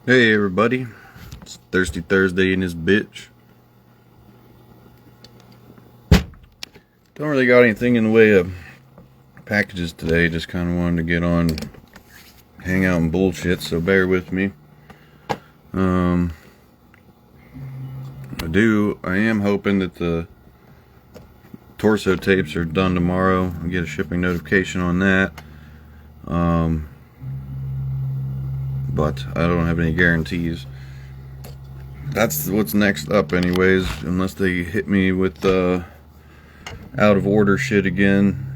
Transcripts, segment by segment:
Hey everybody, it's Thirsty Thursday in this bitch. Don't really got anything in the way of packages today, just kind of wanted to get on, hang out and bullshit, so bear with me. Um, I am hoping that the torso tapes are done tomorrow. I get a shipping notification on that. Um, but I don't have any guarantees. That's what's next up anyways, unless they hit me with out of order shit again.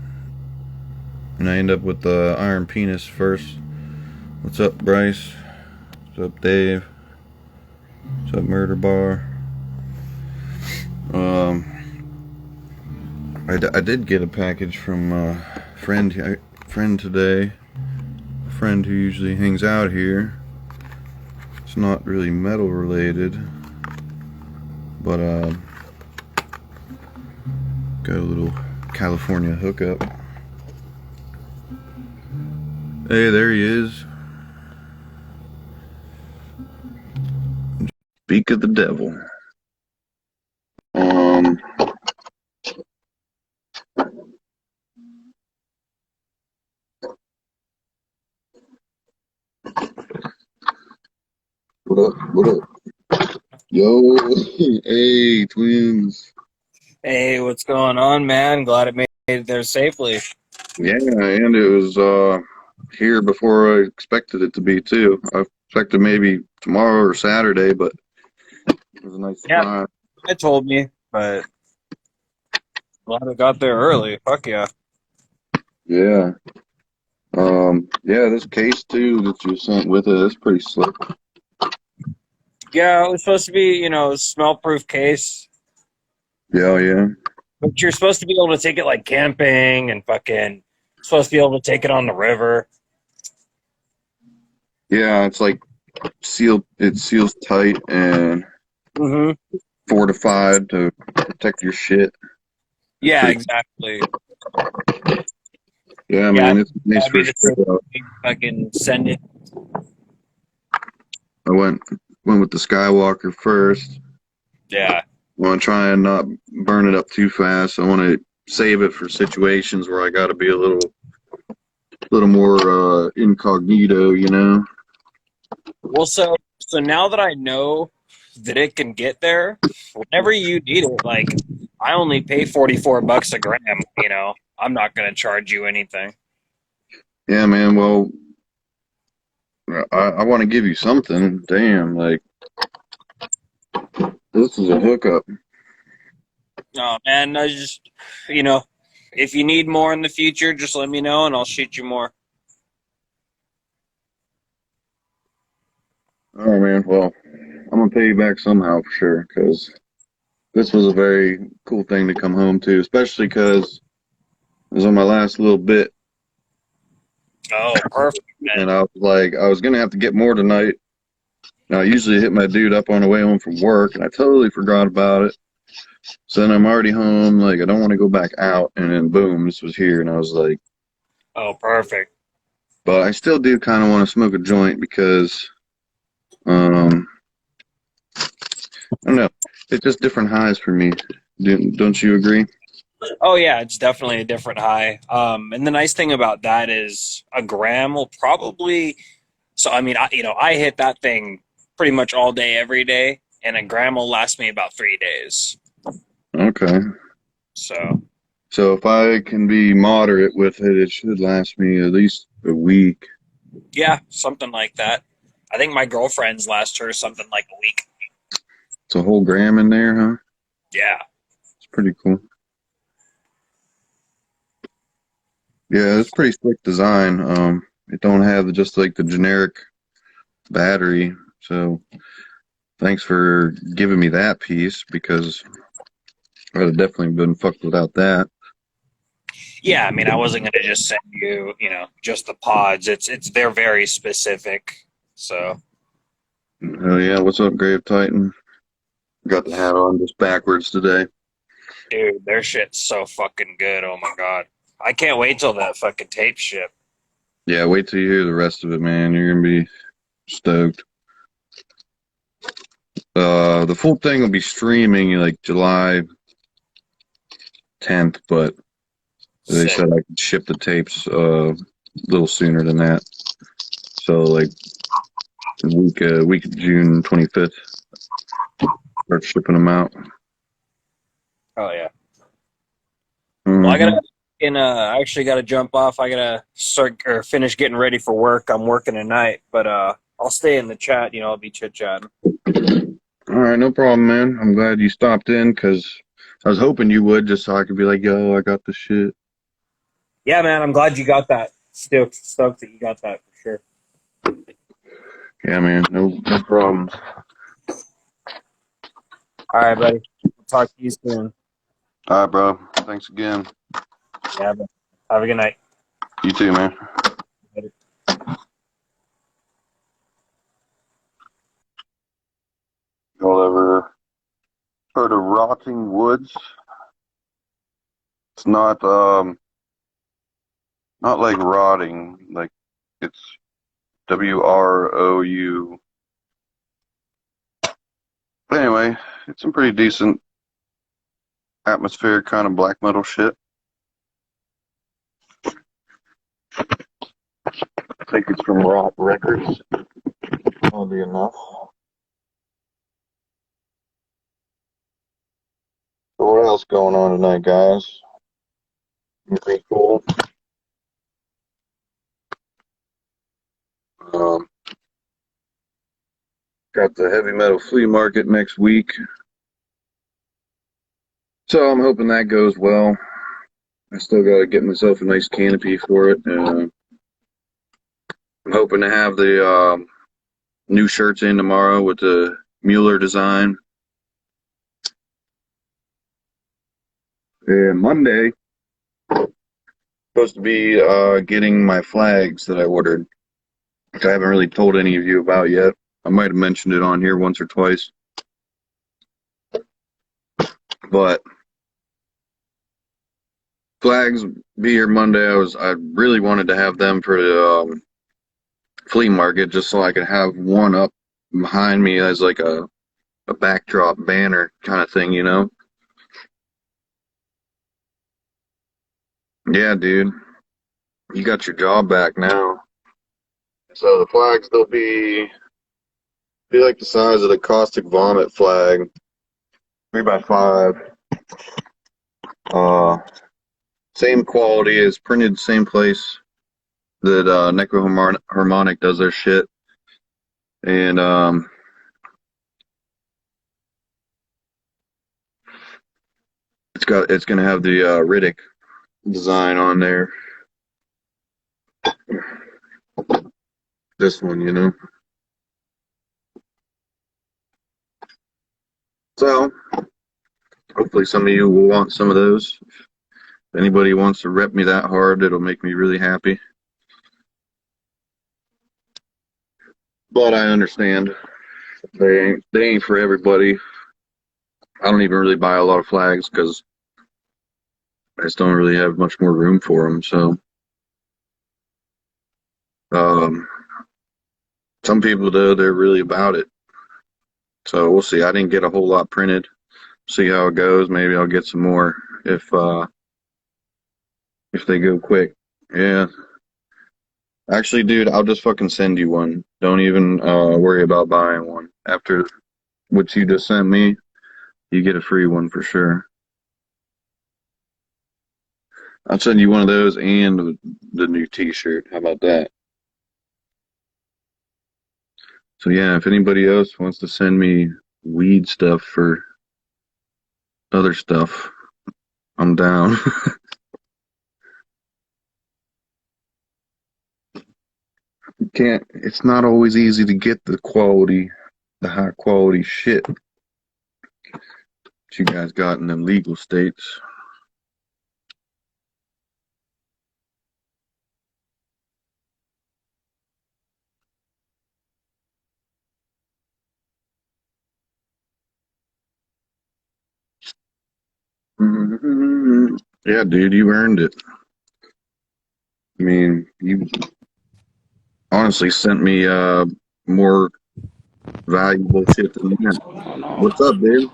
And I end up with the Iron Penis first. What's up, Bryce? What's up, Dave? What's up, Murder Bar? I did get a package from a friend today. A friend who usually hangs out here. It's not really metal related, but got a little California hookup. Hey, there he is. Speak of the devil. Um, what up? What up? Yo, hey, twins. Hey, what's going on, man? Glad it made it there safely. Yeah, and it was here before I expected it to be too. I expected maybe tomorrow or Saturday, but it was a nice Yeah, surprise. it told me, but glad it got there early. Fuck yeah. Yeah. Yeah, this case too that you sent with it, it's pretty slick. Yeah, it was supposed to be, smell-proof case, Yeah, yeah. but you're supposed to be able to take it like camping and fucking supposed to be able to take it on the river. Yeah, it's like sealed, it seals tight and Mm-hmm. fortified to protect your shit. It's Yeah, pretty, exactly. yeah, Yeah, man, it's nice that'd be for the sure. same thing. Fucking send it. I went with the Skywalker first. Yeah. I want to try and not burn it up too fast. I want to save it for situations where I got to be a little more incognito, you know. Well, so now that I know that it can get there, whenever you need it, like I only pay $44 a gram, I'm not gonna charge you anything. Yeah, man. Well, I want to give you something. Damn, like this is a hookup. Oh man, I just you know, if you need more in the future, just let me know and I'll shoot you more. All right, man. Well, I'm gonna pay you back somehow for sure, because this was a very cool thing to come home to, especially because it was on my last little bit, Oh, perfect, and man. I was like, I was gonna have to get more tonight. Now, I usually hit my dude up on the way home from work, and I totally forgot about it. So then I'm already home, like I don't want to go back out, and then boom, this was here, and I was like, Oh, perfect. but I still do kind of want to smoke a joint because, um, I don't know, it's just different highs for me. Don't you agree? Oh yeah, it's definitely a different high. And the nice thing about that is a gram will probably. So I mean, I hit that thing pretty much all day, every day, and a gram will last me about 3 days. Okay. So So if I can be moderate with it, it should last me at least a week. yeah, something like that. I think my girlfriend's last her something like a week. It's a whole gram in there, huh? Yeah. It's pretty cool. Yeah, it's pretty slick design. It don't have just like the generic battery. So thanks for giving me that piece because I'd have definitely been fucked without that. Yeah, I mean, I wasn't gonna just send you, just the pods. It's they're very specific. So, Oh yeah, what's up, Grave Titan? Got the hat on just backwards today. dude, their shit's so fucking good. Oh my god. I can't wait till that fucking tape ship. Yeah, wait till you hear the rest of it, man. You're gonna be stoked. The full thing will be streaming like July 10th, but they Sick. said I could ship the tapes a little sooner than that. So like week of June 25th, start shipping them out. Oh yeah. Well, I Hmm. gotta I actually gotta jump off. I gotta start or finish getting ready for work. I'm working tonight, but I'll stay in the chat. I'll be chit chatting. All right, no problem, man. I'm glad you stopped in because I was hoping you would just so I could be like, yo, I got the shit. Yeah, man. I'm glad you got that. Stoked that you got that for sure. Yeah, man, no problems. All right, buddy. Talk to you soon. All right, bro. Thanks again. Yeah, man. Have a good night. You too, man. Later. Y'all ever heard of rotting woods? It's not like rotting, like it's WROU. But anyway, it's some pretty decent atmospheric kind of black metal shit. I think it's from Rot Records, oddly enough. So what else going on tonight, guys? Anything cool? Um, got the heavy metal flea market next week, so I'm hoping that goes well. I still got to get myself a nice canopy for it. I'm hoping to have the new shirts in tomorrow with the Mueller design. And Monday, supposed to be getting my flags that I ordered, which I haven't really told any of you about yet. I might have mentioned it on here once or twice, but flags be here Monday. I really wanted to have them for the flea market just so I could have one up behind me as like a backdrop banner kind of thing, you know? Yeah, dude, you got your job back now. So the flags, they'll be like the size of the caustic vomit flag, 3x5. Uh, Same quality as printed, same place that Necroharmonic does their shit. And it's gonna have the Riddick design on there. This one, you know. So hopefully some of you will want some of those. If anybody wants to rep me that hard, it'll make me really happy. But I understand they ain't for everybody. I don't even really buy a lot of flags because I just don't really have much more room for them. So um, some people though they're really about it. So we'll see. I didn't get a whole lot printed. See how it goes. Maybe I'll get some more if they go quick. Yeah. Actually, dude, I'll just fucking send you one. Don't even worry about buying one. After what you just sent me, you get a free one for sure. I'll send you one of those and the new T-shirt. How about that? So yeah, if anybody else wants to send me weed stuff for other stuff, I'm down. Can't. It's not always easy to get the high quality shit that you guys got in them legal states. Mhm. Yeah, dude, you earned it. I mean, you honestly sent me more valuable shit than that. Oh no. What's up, dude?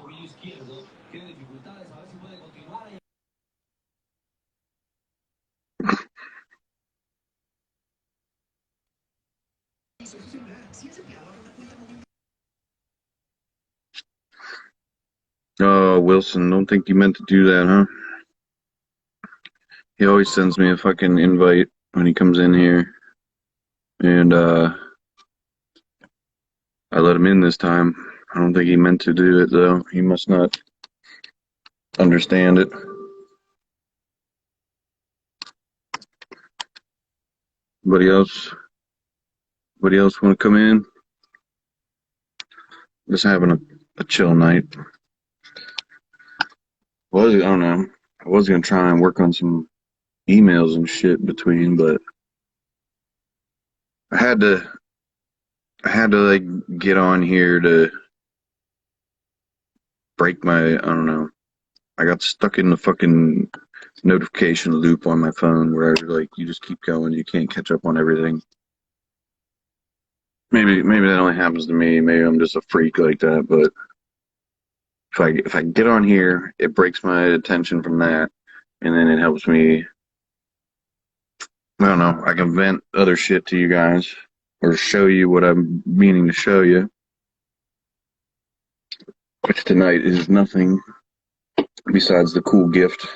Oh, Wilson, don't think you meant to do that, huh? He always sends me a fucking invite when he comes in here, and I let him in this time. I don't think he meant to do it though. He must not understand it. Anybody else? Anybody else want to come in? Just having a chill night. I don't know. I was gonna try and work on some emails and shit between, but I had to like get on here to break my, I don't know. I got stuck in the fucking notification loop on my phone where like you just keep going, you can't catch up on everything. Maybe that only happens to me. Maybe I'm just a freak like that, but if I get on here, it breaks my attention from that, and then it helps me. I don't know. I can vent other shit to you guys or show you what I'm meaning to show you, which tonight is nothing besides the cool gift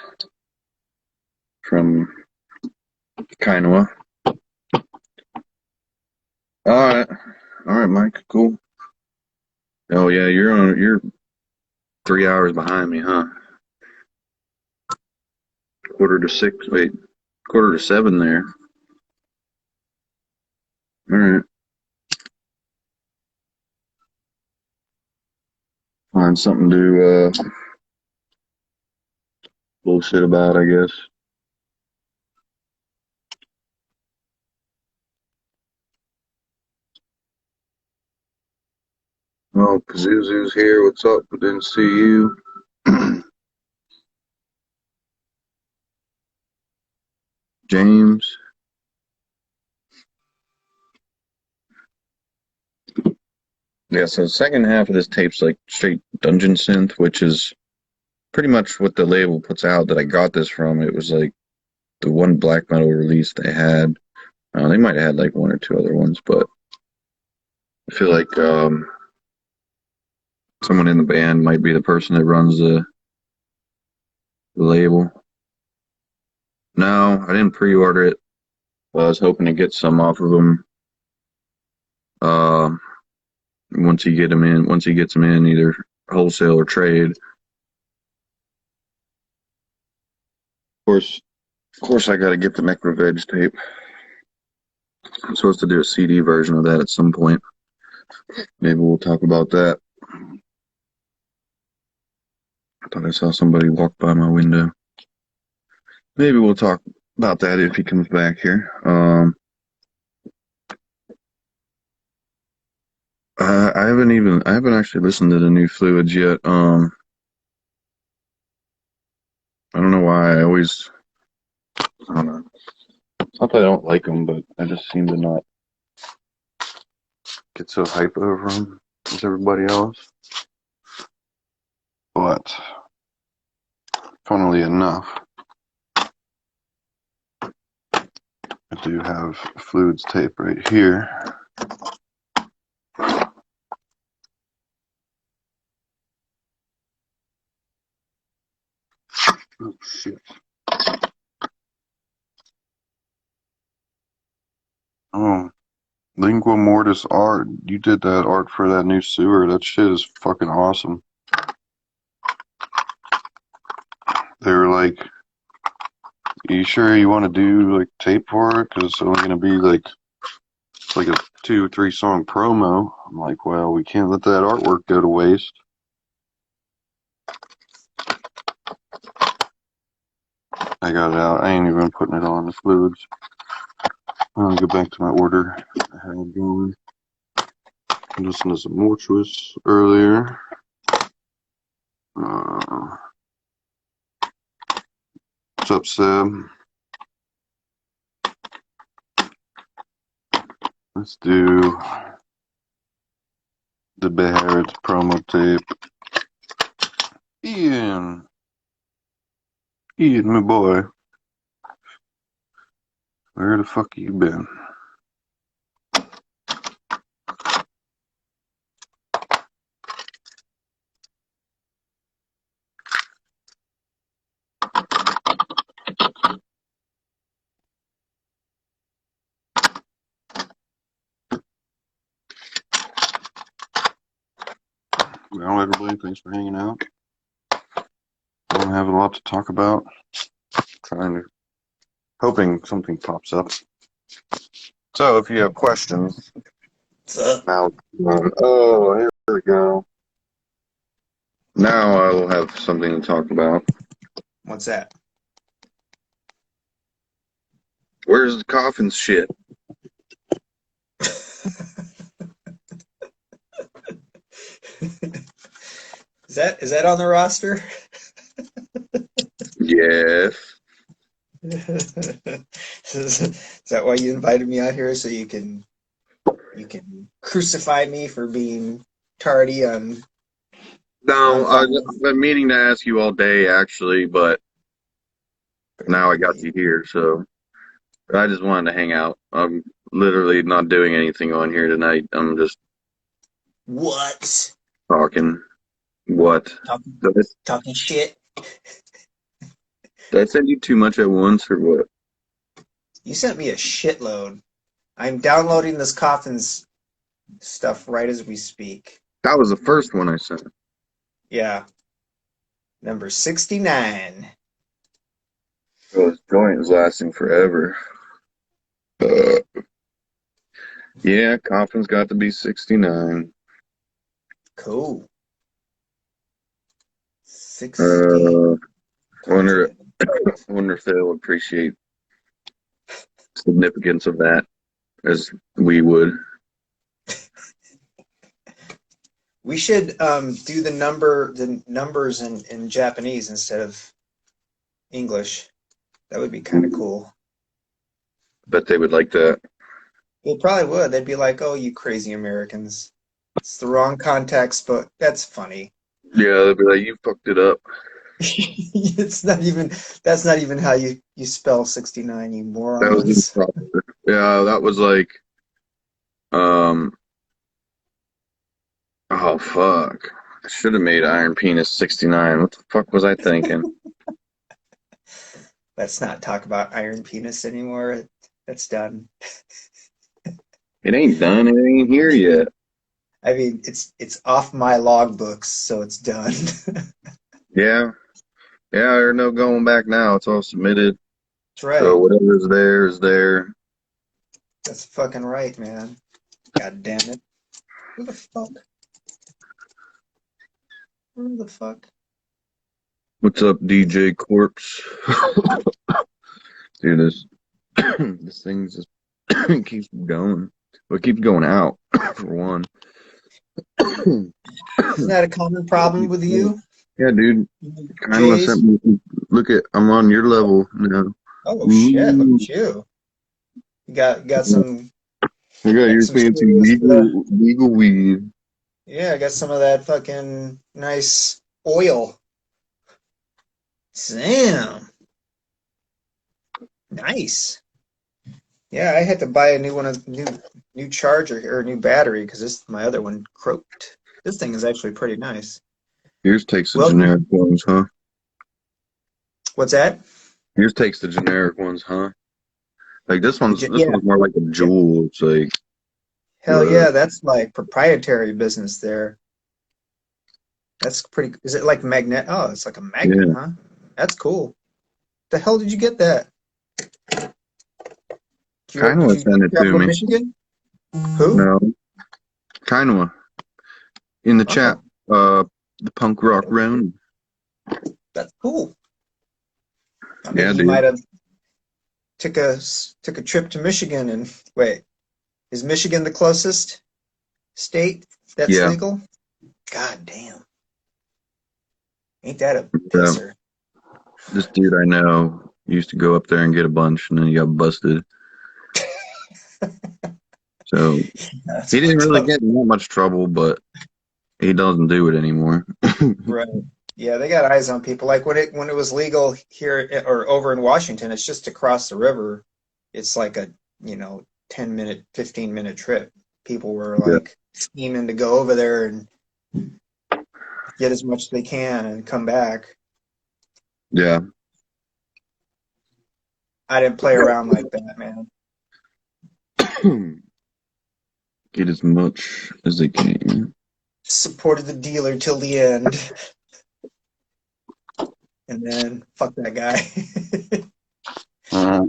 from Kainoa. All right, Mike. Cool. Oh yeah, you're 3 hours behind me, huh? Quarter to six. Wait, quarter to seven there. All right. Find something to bullshit about, I guess. Oh, Pazuzu's here. What's up? I didn't see you. James. Yeah, so the second half of this tape's like straight dungeon synth, which is pretty much what the label puts out that I got this from. It was like the one black metal release they had. They might have had like one or two other ones, but I feel like someone in the band might be the person that runs the label. No, I didn't pre-order it. Well, I was hoping to get some off of them. Uh, once he gets them in, either wholesale or trade. Of course, I got to get the Necroveg tape. I'm supposed to do a CD version of that at some point. Maybe we'll talk about that. I thought I saw somebody walk by my window. Maybe we'll talk about that if he comes back here. I haven't actually listened to the new Fluids yet. I don't know why. I don't know. It's not that I don't like them, but I just seem to not get so hype over them as everybody else. But funnily enough, I do have Fluids tape right here. Oh shit. Oh, Lingua Mortis art. You did that art for that new sewer. That shit is fucking awesome. They were like, "Are you sure you want to do like tape for it? Because it's only gonna be like a 2 or 3 song promo." I'm like, well, we can't let that artwork go to waste. I got it out. I ain't even putting it on the Fluids. I'm gonna go back to my order I had going. I listened to some Mortuous earlier. What's up, Seb? Let's do The Beharrods promo tape. Ian, my boy, where the fuck you been? Well, everybody, thanks for hanging out. I don't have a lot to talk about. Hoping something pops up. So, if you have questions, What's up? now, oh, here we go. Now I will have something to talk about. What's that? Where's the coffin shit? Is that on the roster? Yes. Is that why you invited me out here so you can crucify me for being tardy on No, I've following? been meaning to ask you all day, actually, but now I got you here, so I just wanted to hang out. I'm literally not doing anything on here tonight. I'm just What? talking. What? Talking Did talking shit? I send you too much at once, or what? You sent me a shitload. I'm downloading this Coffin's stuff right as we speak. That was the first one I sent. Yeah. Number 69. Oh, this joint is lasting forever. Yeah, coffin's got to be 69. Cool. 60. Uh, wonder, wonder if they'll appreciate the significance of that as we would. We should do the numbers in Japanese instead of English. That would be kind of cool. Bet they would like that. They probably would. They'd be like, "Oh, you crazy Americans. It's the wrong context, but that's funny." Yeah, they'll be like, you fucked it up. It's not even that's not even how you spell 69, you That was morons. improper. Yeah, that was like, um, oh fuck. I should have made Iron Penis 69. What the fuck was I thinking? Let's not talk about Iron Penis anymore. That's done. It ain't done. It ain't here yet. I mean, it's off my logbooks, so it's done. Yeah. Yeah, there's no going back now. It's all submitted. That's So right. whatever's there is there. That's fucking right, man. God damn it. Who the fuck? Who the fuck? What's up, DJ Corpse? Dude, this this thing just keeps going. Well, it keeps going out, for one. Isn't that a common problem with you? Yeah, dude. Kind of Jays? sent me. Look at, I'm on your level now. Oh shit, look Ooh. at you. You got some I got your some fancy serious legal weed. yeah, I got some of that fucking nice oil. Damn. Nice. Yeah, I had to buy a new one, new charger or a new battery because my other one croaked. This thing is actually pretty nice. Yours takes the Well, generic ones, huh? what's that? Yours takes the generic ones, huh? Like this Yeah, one's more like a yeah. jewel. It's like, Hell yeah, that's like proprietary business there. That's pretty. Is it like magnet? Oh, it's like a magnet, yeah. huh? That's cool. The hell did you get that? Kainoa Did you sent it travel to to me. Michigan? Who? No, Kainoa in the chat. Oh, The punk rock round. that's cool. I Yeah, mean, he dude. might have took a trip to Michigan and wait. Is Michigan the closest state that's Yeah. legal? God damn. Ain't that a Yeah. pisser? This dude I know used to go up there and get a bunch, and then he got busted. So That's he didn't fucked really up. get in that much trouble, but he doesn't do it anymore. Right. Yeah, they got eyes on people. Like when it was legal here or over in Washington, it's just across the river. It's like a, 10-minute, 15-minute trip. People were Yeah. like scheming to go over there and get as much as they can and come back. Yeah. I didn't play around like that, man. Get as much as they can. Supported the dealer till the end, and then fuck that guy. Uh,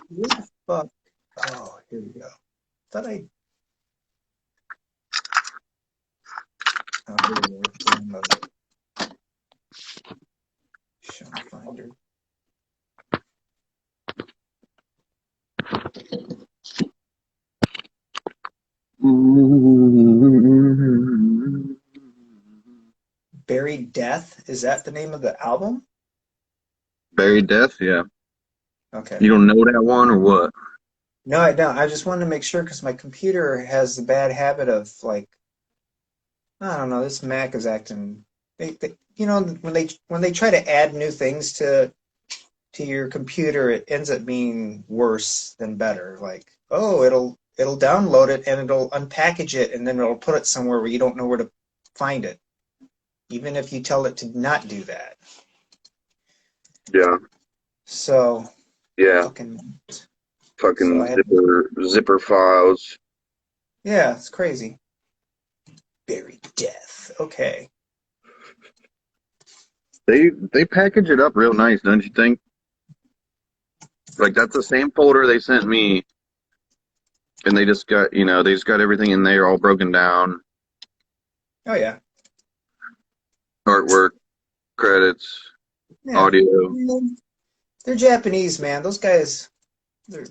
Where the fuck? Oh, here we go. Thought I. Oh, here we go. Download it. Show finder. Buried Death. Is that the name of the album? Buried Death, yeah. Okay. You don't know that one or what? No, I don't. I just wanted to make sure because my computer has the bad habit of like, I don't know, this Mac is acting. When they try to add new things to your computer, it ends up being worse than better. Like, oh, it'll download it and it'll unpackage it and then it'll put it somewhere where you don't know where to find it, even if you tell it to not do that. Yeah. So, Yeah. fucking, so Fucking I had, zipper files. yeah, it's crazy. Buried Death. Okay. They package it up real nice, don't you think? Like that's the same folder they sent me, and they just got they just got everything in there all broken down, Oh yeah. artwork, credits, Yeah. audio. They're Japanese, man. Those guys, they're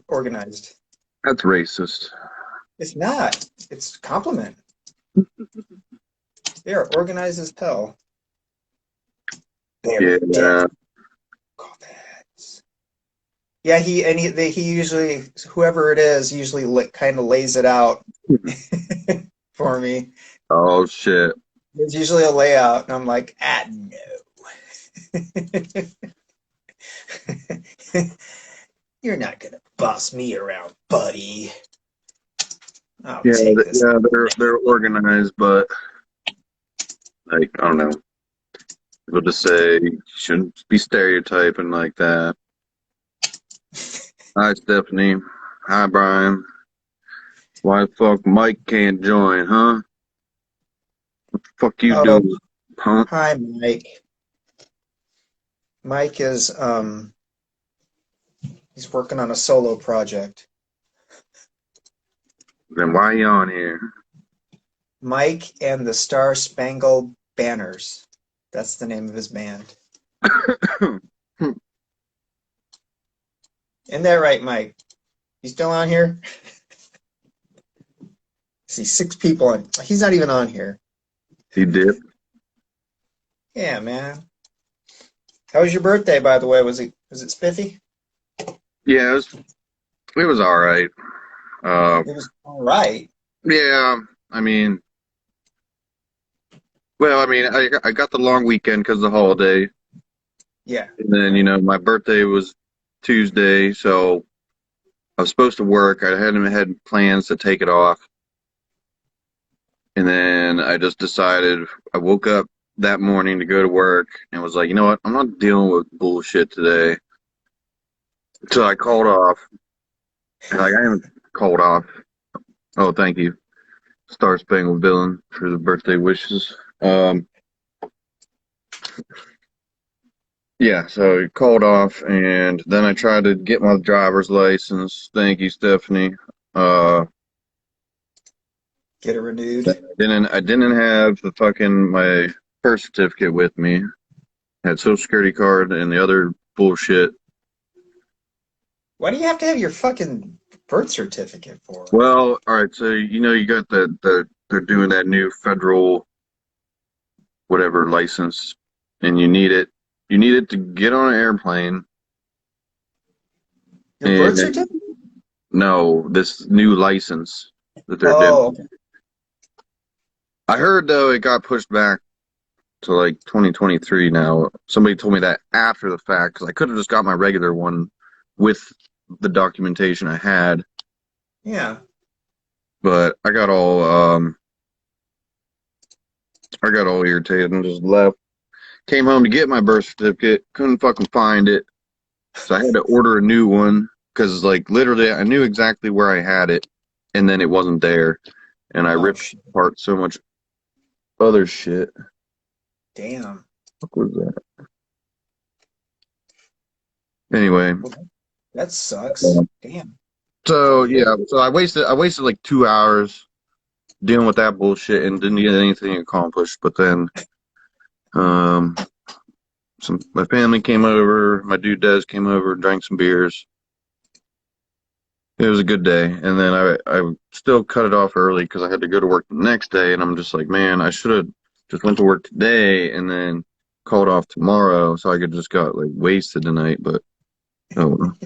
organized. That's racist. It's not. It's a compliment. They are organized as hell. They're Yeah. dead. Call that. Yeah, he usually, whoever it is usually kind of lays it out for me. Oh shit. There's usually a layout, and I'm like, no. You're not gonna boss me around, buddy. I'll Yeah, take this. yeah, they're organized, but like I don't know. People just say you shouldn't be stereotyping like that. Hi, Stephanie. Hi, Brian. Why the fuck Mike can't join, huh? What the fuck you Oh, doing, punk? hi, Mike. Mike is he's working on a solo project. Then why you on here? Mike and the Star Spangled Banners. That's the name of his band. Isn't that right, Mike? You still on here? See, 6 people on. He's not even on here. He did. Yeah, man. How was your birthday, by the way? Was it spiffy? Yeah, it was all right. It was all right. Yeah, I mean, I got the long weekend because of the holiday, Yeah. and then my birthday was Tuesday, so I was supposed to work. I hadn't had plans to take it off, and then I just decided. I woke up that morning to go to work and was like, you know what? I'm not dealing with bullshit today. So I called off. And like I haven't called off. Oh, thank you, Star Spangled Villain, for the birthday wishes. Yeah, so I called off, and then I tried to get my driver's license. Thank you, Stephanie. Uh, Get it renewed. I didn't have the fucking my birth certificate with me. I had Social Security card and the other bullshit. Why do you have to have your fucking birth certificate for? Well, all right, so you got they're doing that new federal whatever license, and you need it. You need it to get on an airplane. Your birth And certificate? No, this new license that they're doing. Oh, I heard though it got pushed back to like 2023 now. Somebody told me that after the fact because I could have just got my regular one with the documentation I had, yeah. but I got all irritated and just left. Came home to get my birth certificate, couldn't fucking find it, so I had to order a new one because like literally I knew exactly where I had it, and then it wasn't there, and I Oh, ripped apart so much other shit. damn. What was that? Anyway, That sucks. Damn. so yeah, so I wasted like 2 hours dealing with that bullshit and didn't get anything accomplished. But then, um, my family came over, my dude Des came over, drank some beers. It was a good day, and then I still cut it off early because I had to go to work the next day, and I'm just like, man, I should have just went to work today and then called off tomorrow so I could just got like wasted tonight. But oh well.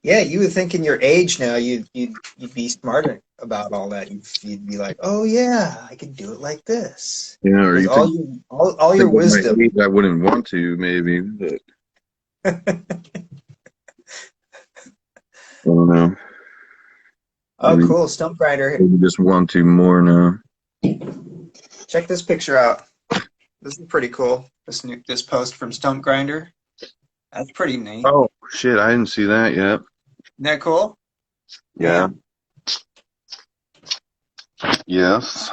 Yeah, you would think in your age now you'd be smarter about all that. You'd be like, oh yeah, I could do it like this. You know, or With you think, all your think at my wisdom. age I wouldn't want to maybe, but I don't know. Oh, Maybe, cool. Stump grinder. maybe just want to more now. Check this picture out. This is pretty cool. This post from Stump Grinder. That's pretty neat. Oh shit, I didn't see that yet. Isn't that cool? Yeah. Yes.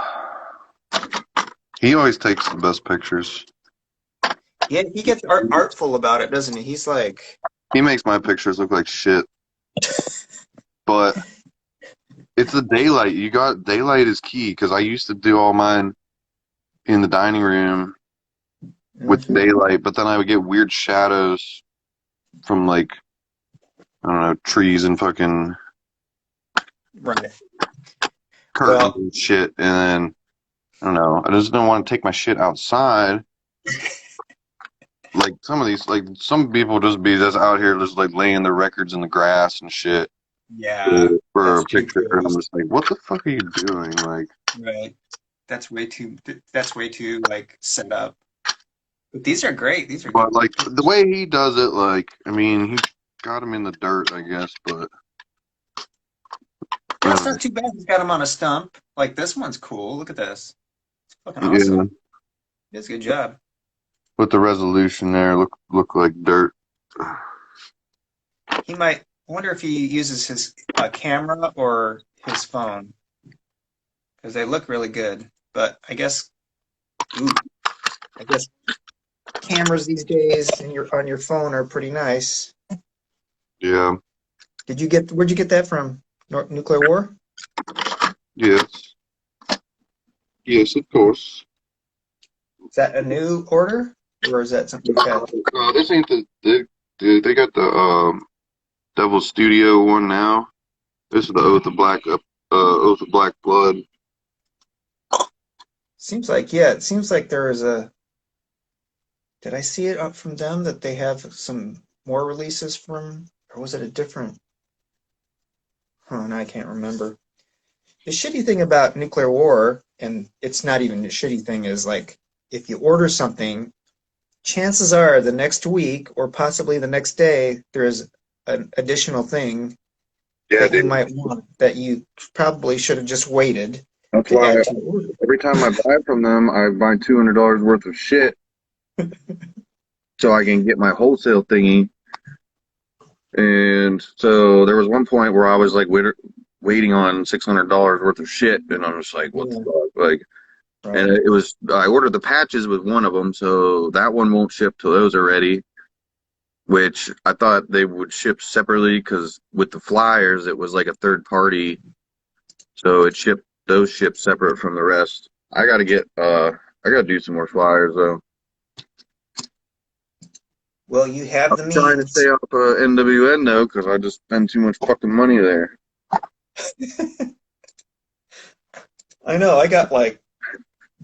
He always takes the best pictures. Yeah, he gets artful about it, doesn't he? He's like, He makes my pictures look like shit. But it's the daylight. Daylight is key because I used to do all mine in the dining room with daylight, but then I would get weird shadows from like I don't know, trees and fucking right. curtains Well, and shit, and then I don't know. I just don't want to take my shit outside. Like some people just out here just like laying their records in the grass and shit yeah, for that's a too picture, and I'm close. just like, what the fuck are you doing? Like, Right. That's way too like set up. But these are great. These are but good. like the way he does it, like, I mean, he got him in the dirt, I guess, but That's not too bad. He's got him on a stump. Like this one's cool. Look at this. It's fucking yeah, awesome. He does a good job. with the resolution there, look like dirt. He might. I wonder if he uses his camera or his phone because they look really good. But ooh, I guess cameras these days and on your phone are pretty nice. Yeah, Where'd you get that from? Nuclear War? yes, yes, of course. Is that a new order or is that something you've had? This ain't they got the Devil Studio one now. This is the Oath of Black Blood. It seems like there is a. Did I see it up from them that they have some more releases from, or was it a different? Oh, no, I can't remember. The shitty thing about Nuclear War, and it's not even a shitty thing, is like if you order something, chances are the next week or possibly the next day there's an additional thing Yeah, that you dude. might want that you probably should have just waited That's to why add to your order. every time I buy from them, I buy $200 worth of shit so I can get my wholesale thingy. And so there was one point where I was like waiting on $600 worth of shit, and I'm just like, what the Yeah, fuck? Like, and right. it was I ordered the patches with one of them, so that one won't ship till those are ready. Which I thought they would ship separately because with the flyers it was like a third party, so those shipped separate from the rest. I gotta do some more flyers though. Well, you have I'm the trying to stay means. off NWN though because I just spend too much fucking money there. I know. I got like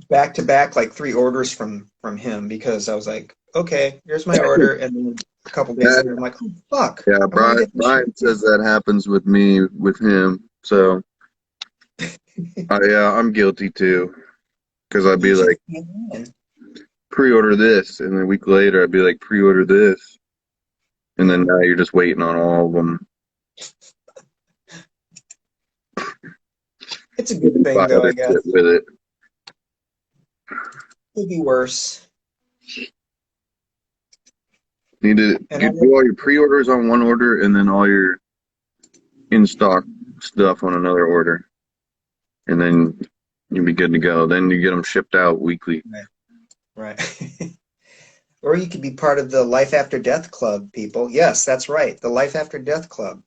back to back like three orders from him because I was like, okay, here's my order, and then a couple days later, I'm like, oh fuck. Yeah, I want to get this Brian shit. says that happens with me with him. So I'm guilty too. Because I'd You be just like, can't win. pre-order this, and then a week later I'd be like, pre-order this, and then now you're just waiting on all of them. It's a You good can buy thing though, other I guess. shit with it. Could be worse. Need to And do all your pre-orders on one order, and then all your in-stock stuff on another order, and then you'll be good to go. Then you get them shipped out weekly. right. Or you could be part of the Life After Death Club, people. Yes, that's right. The Life After Death Club.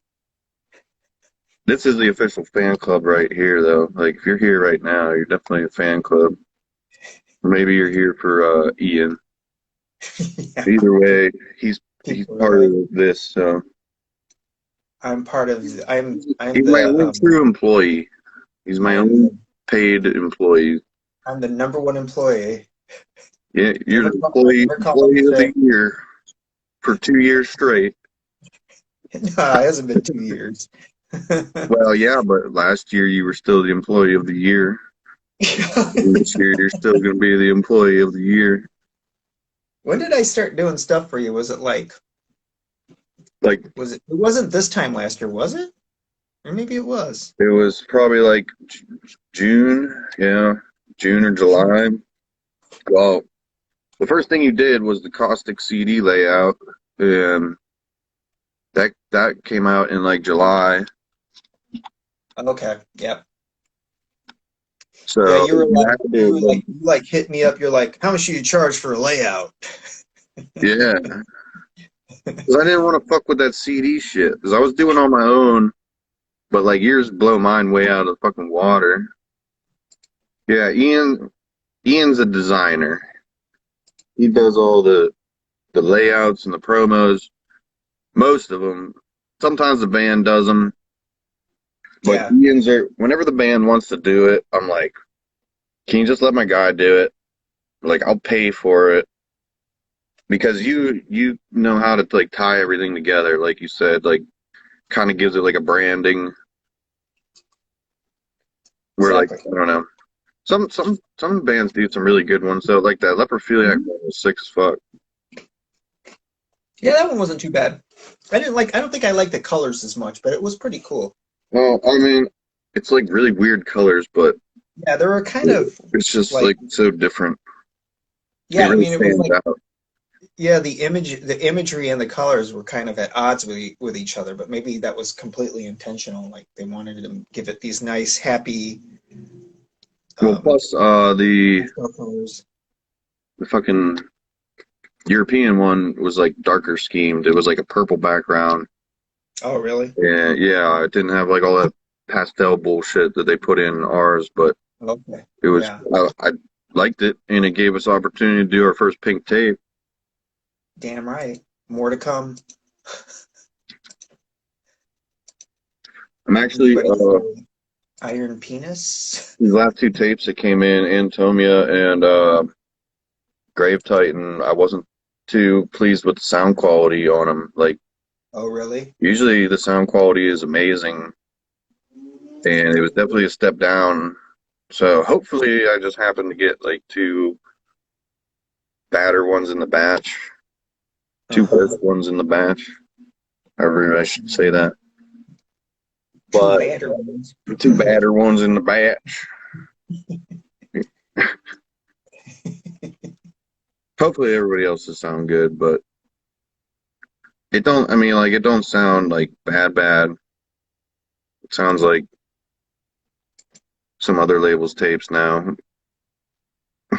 This is the official fan club right here, though. Like, if you're here right now, you're definitely a fan club. Maybe you're here for Ian. Yeah. Either way, he's People are part like, of this. So I'm part of. I'm he's my only the. true employee. He's my only paid employee. I'm the number one employee. Yeah, you're Never the call- employee never call him of the sick. year for 2 years straight. No, it hasn't been 2 years. Well, yeah, but last year you were still the employee of the year. This year you're still going to be the employee of the year. When did I start doing stuff for you? Was it like? Like, Was it? It wasn't this time last year, was it? Or maybe it was. it was probably like June, yeah, June or July. Well, the first thing you did was the caustic CD layout, and that came out in like July. Okay. Yep. So Yeah, you were you like, had to, you like hit me up. You're like, how much do you charge for a layout? yeah, because I didn't want to fuck with that CD shit. Because I was doing on my own, but like yours blow mine way out of the fucking water. Yeah, Ian's a designer. He does all the layouts and the promos. Most of them. Sometimes the band does them. But Yeah. whenever the band wants to do it, I'm like, can you just let my guy do it? Like, I'll pay for it. Because you know how to like tie everything together, like you said, like kind of gives it like a branding. Where like, Exactly. I don't know. Some bands do some really good ones though, like that Leprophiliac one was sick as fuck. Yeah, that one wasn't too bad. I don't think I liked the colors as much, but it was pretty cool. Well, I mean, it's like really weird colors, but Yeah, there were kind of it's just like, like so different. yeah, It I really mean, it was stands like, out. yeah, the imagery and the colors were kind of at odds with each other, but maybe that was completely intentional. Like they wanted to give it these nice, happy, Well, plus pastel colors. the fucking European one was like darker schemed. It was like a purple background. Oh, really? And yeah, it didn't have like all that pastel bullshit that they put in ours, but Okay. it was Yeah. I liked it, and it gave us opportunity to do our first pink tape. Damn right. More to come. I'm actually Ready for Iron Penis? these last two tapes that came in, Anatomia and Grave Titan. I wasn't too pleased with the sound quality on them. Like Oh, really? usually the sound quality is amazing, and it was definitely a step down. So hopefully I just happened to get like two badder ones in the batch, two worse ones in the batch. However I should say that. But Two badder ones. two badder ones in the batch. Hopefully everybody else will sound good, but it don't, I mean, like, it don't sound like bad. It sounds like some other labels' tapes now. I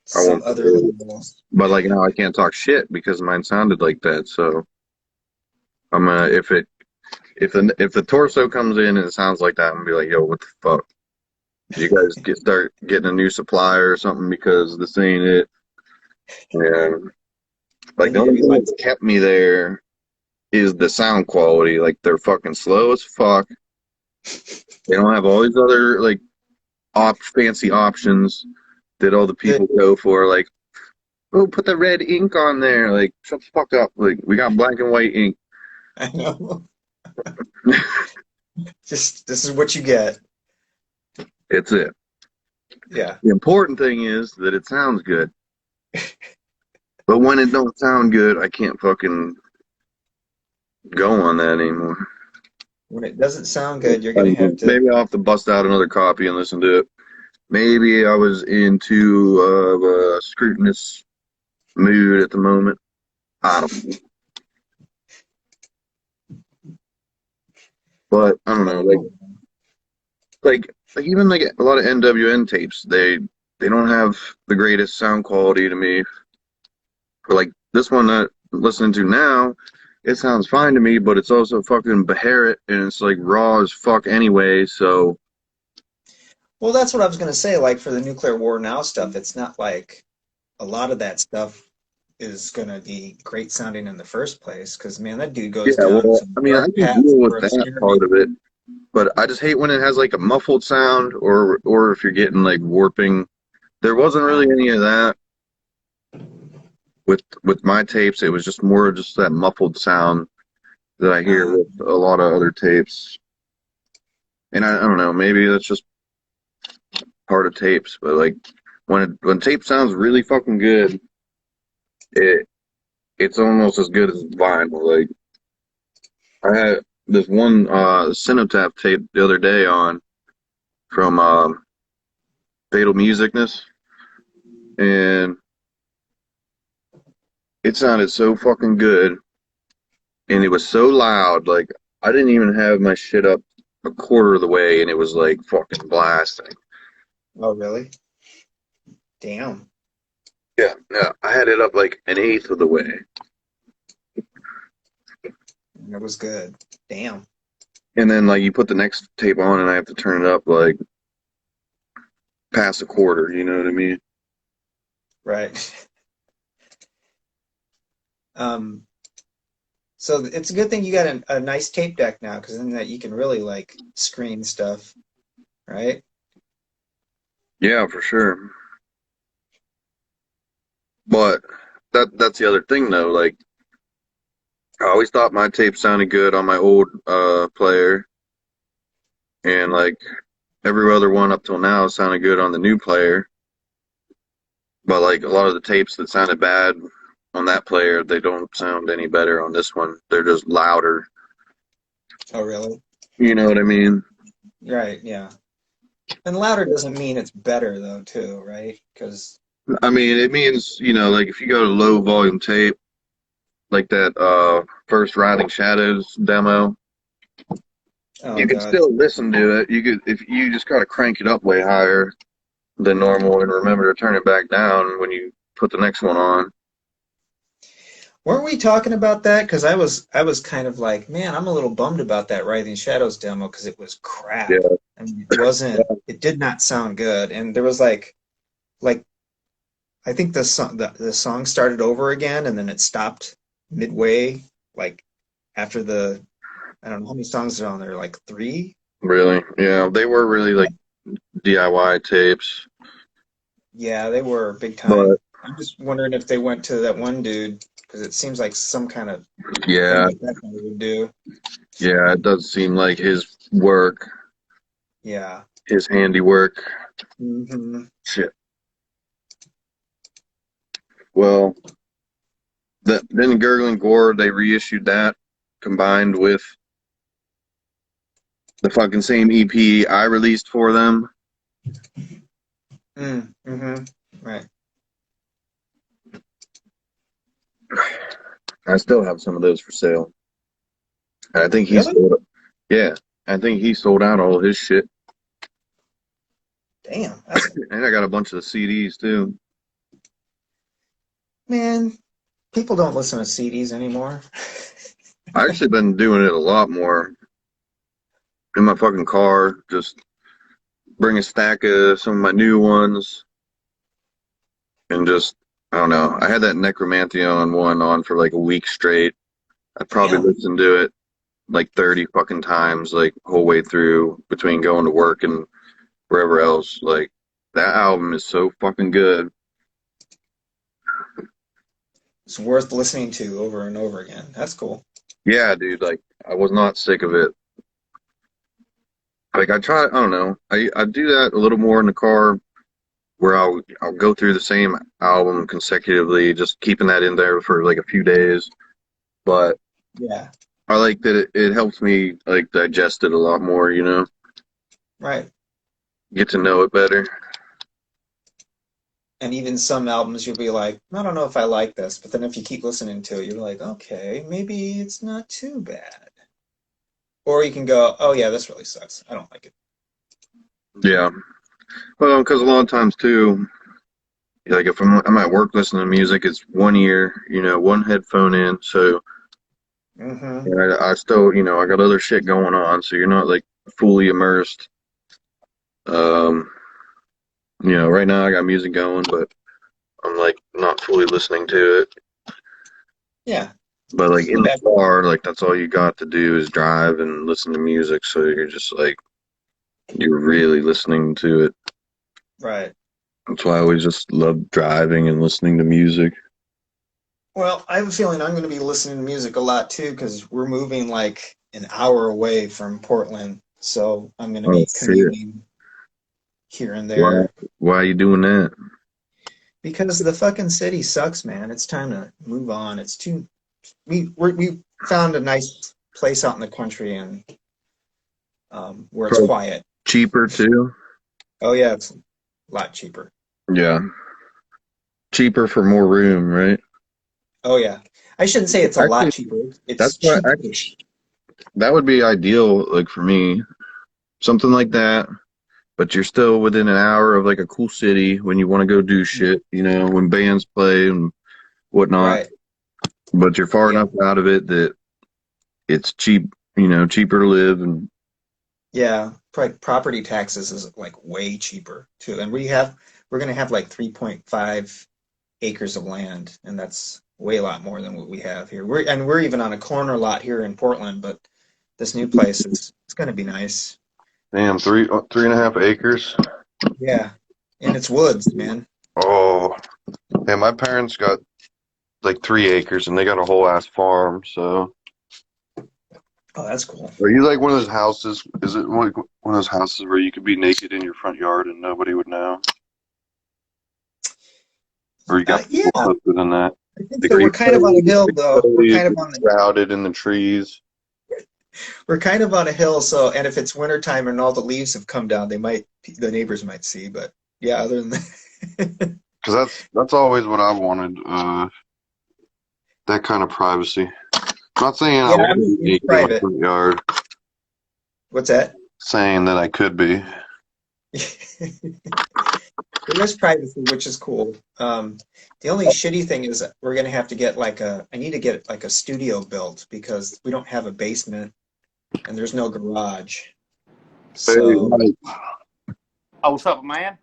Some won't, other labels. but like now I can't talk shit because mine sounded like that. So I'm gonna, if the torso comes in and it sounds like that, I'm gonna be like, yo, what the fuck? Did you guys start getting a new supplier or something because this ain't it? And like the only thing that's kept me there is the sound quality. Like they're fucking slow as fuck. They don't have all these other like fancy options. that all the The, people go for. Like, oh, put the red ink on there. Like, shut the fuck up. Like, we got black and white ink. I know. Just this is what you get. It's it. Yeah. The important thing is that it sounds good. But when it don't sound good, I can't fucking go on that anymore. When it doesn't sound good, you're I gonna have mean, to. maybe I'll have to bust out another copy and listen to it. Maybe I was into a scrutinous mood at the moment. I don't know. But I don't know, like even like a lot of NWN tapes, they don't have the greatest sound quality to me. But like this one that I'm listening to now, it sounds fine to me, but it's also fucking Beharit and it's like raw as fuck anyway, so Well, that's what I was gonna say. Like for the Nuclear War Now stuff, it's not like a lot of that stuff is gonna be great sounding in the first place. Because man, that dude yeah, goes down well, some I mean I dark can paths deal with for that obscurity. part of it, but I just hate when it has like a muffled sound or if you're getting like warping. There wasn't really any of that with my tapes. It was just more just that muffled sound that I hear Uh, with a lot of other tapes. And I don't know, maybe that's just part of tapes, but like when tape sounds really fucking good, it it's almost as good as vinyl. Like I had this one Cinetap tape the other day on from Fatal Musicness, and it sounded so fucking good, and it was so loud. Like I didn't even have my shit up a quarter of the way, and it was like fucking blasting. oh, really? Damn. Yeah, yeah. I had it up like an eighth of the way. It was good. Damn. And then like you put the next tape on and I have to turn it up like past a quarter, you know what I mean? Right. Um, so it's a good thing you got a nice tape deck now, because then that you can really like screen stuff, right? Yeah, for sure. But that's the other thing though, like I always thought my tape sounded good on my old player and like every other one up till now sounded good on the new player. But like a lot of the tapes that sounded bad on that player, they don't sound any better on this one. They're just louder. Oh, really? You know what I mean? Right, yeah. And louder doesn't mean it's better though, too, right? Because I mean, it means, like if you go to low volume tape, like that first Riding Shadows demo, oh you can God. still listen to it. You could if you just gotta crank it up way higher than normal and remember to turn it back down when you put the next one on. Weren't we talking about that? Because I was kind of like, man, I'm a little bummed about that Writhing Shadows demo because it was crap. Yeah. I mean, it did not sound good. And there was like I think the song started over again and then it stopped midway, like after I don't know how many songs are on there, like three? Really. Yeah. They were really like DIY tapes. Yeah, they were big time. But I'm just wondering if they went to that one dude because it seems like some kind of thing yeah, that guy would do. yeah, it does seem like his work, Yeah. his handiwork. Hmm. Shit. Well, then Gurgling Gore, they reissued that combined with the fucking same EP I released for them. Mm-hmm. Right. I still have some of those for sale. And I think Really? yeah, I think he sold out all his shit. Damn. That's And I got a bunch of the CDs too. man. People don't listen to CDs anymore. I actually been doing it a lot more in my fucking car. Just bring a stack of some of my new ones and just, I don't know. I had that Necromantheon one on for like a week straight. I probably Damn. listened to it like 30 fucking times, like whole way through between going to work and wherever else. Like, That album is so fucking good. It's worth listening to over and over again. That's cool. Yeah, dude, like I was not sick of it. Like I don't know. I do that a little more in the car where I'll go through the same album consecutively, just keeping that in there for like a few days. But Yeah, I like that it helps me like digest it a lot more, right. get to know it better. And even some albums you'll be like, I don't know if I like this, but then if you keep listening to it, you're like, okay, maybe it's not too bad. Or you can go, oh yeah, this really sucks. I don't like it. Yeah. Well, because a lot of times too, like if I'm at work listening to music, it's one ear, one headphone in. So Mm-hmm. yeah, I still, I got other shit going on. So you're not like fully immersed. Um, right now I got music going, but I'm like not fully listening to it. Yeah. But like in the That, car, like that's all you got to do is drive and listen to music. So you're just like you're really listening to it. right. That's why I always just love driving and listening to music. Well, I have a feeling I'm going to be listening to music a lot too, because we're moving like an hour away from Portland. So I'm going to Oh be shit! commuting here and Why? there Why are you doing that? because the fucking city sucks, man. It's time to move on. It's too we found a nice place out in the country and where it's Probably quiet. cheaper too. Oh yeah, it's a lot cheaper. Yeah, cheaper for more room, right? Oh yeah, I shouldn't say it's a lot Actually, cheaper. that's It's what cheapish. that would be ideal. Like for me, something like that. But you're still within an hour of like a cool city when you want to go do shit. When bands play and whatnot. Right. But you're far Yeah. enough out of it that it's cheap. Cheaper to live and Yeah. Property taxes is like way cheaper too, and we're gonna have like 3.5 acres of land, and that's way a lot more than what we have here. We're even on a corner lot here in Portland, but this new place is it's gonna be nice. damn 3.5 acres. Yeah, and it's woods, man. Oh, yeah, my parents got like 3 acres and they got a whole ass farm. So, Oh, that's cool. are you like one of those houses? Is it like one of those houses where you could be naked in your front yard and nobody would know? Or you got Yeah, people closer than that? I think Like, so. are you We're kind of on a hill, though. We're totally kind of on the shrouded in the trees? we're kind of on a hill, so and if it's wintertime and all the leaves have come down, the neighbors might see, but yeah, other than that. Because that's always what I wanted. That kind of privacy. I'm not saying I Yeah, want I to mean, be it's naked in my private. front yard. What's that? Saying that I could be. There is privacy, which is cool. The only shitty thing is that we're gonna have to get I need to get like a studio built because we don't have a basement and there's no garage. Hey, So, Mike. Oh, what's up, man?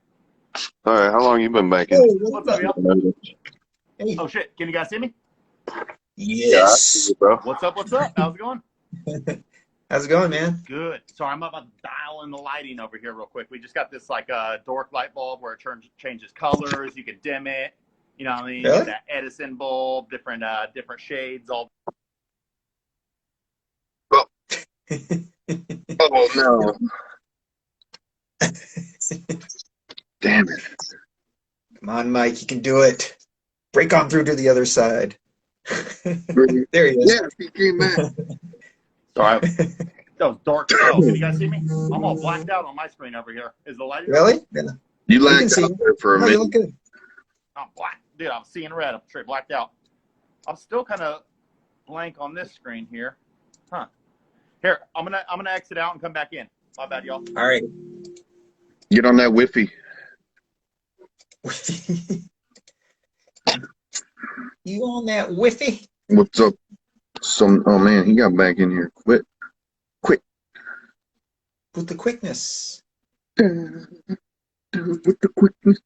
All right, how long you been baking? hey, what's What's up, up? y'all? Hey, Oh, shit. Can you guys see me? Yeah, I see yes. you, bro. What's up? What's up? How's it going? How's it going, man? Good. Sorry, I'm about to dial in the lighting over here real quick. We just got this like dork light bulb where it changes colors. You can dim it. You know what I mean? You Really? get that Edison bulb, different shades. All Oh no! Damn it! Come on, Mike, you can do it. Break on through to the other side. There he is. Yeah, he came back. sorry, that was dark as hell. Can you guys see me? I'm all blacked out on my screen over here. Is the lighting on? Really? Yeah. You We can lagged see out you. there for a No, you minute. look good. I'm black, dude. I'm seeing red. I'm straight blacked out. I'm still kind of blank on this screen here. Huh. Here, I'm gonna exit out and come back in. My bad, y'all. All right. Get on that Wi-Fi. You on that whiffy? What's up? Oh man, he got back in here quick. With the quickness. With the quickness.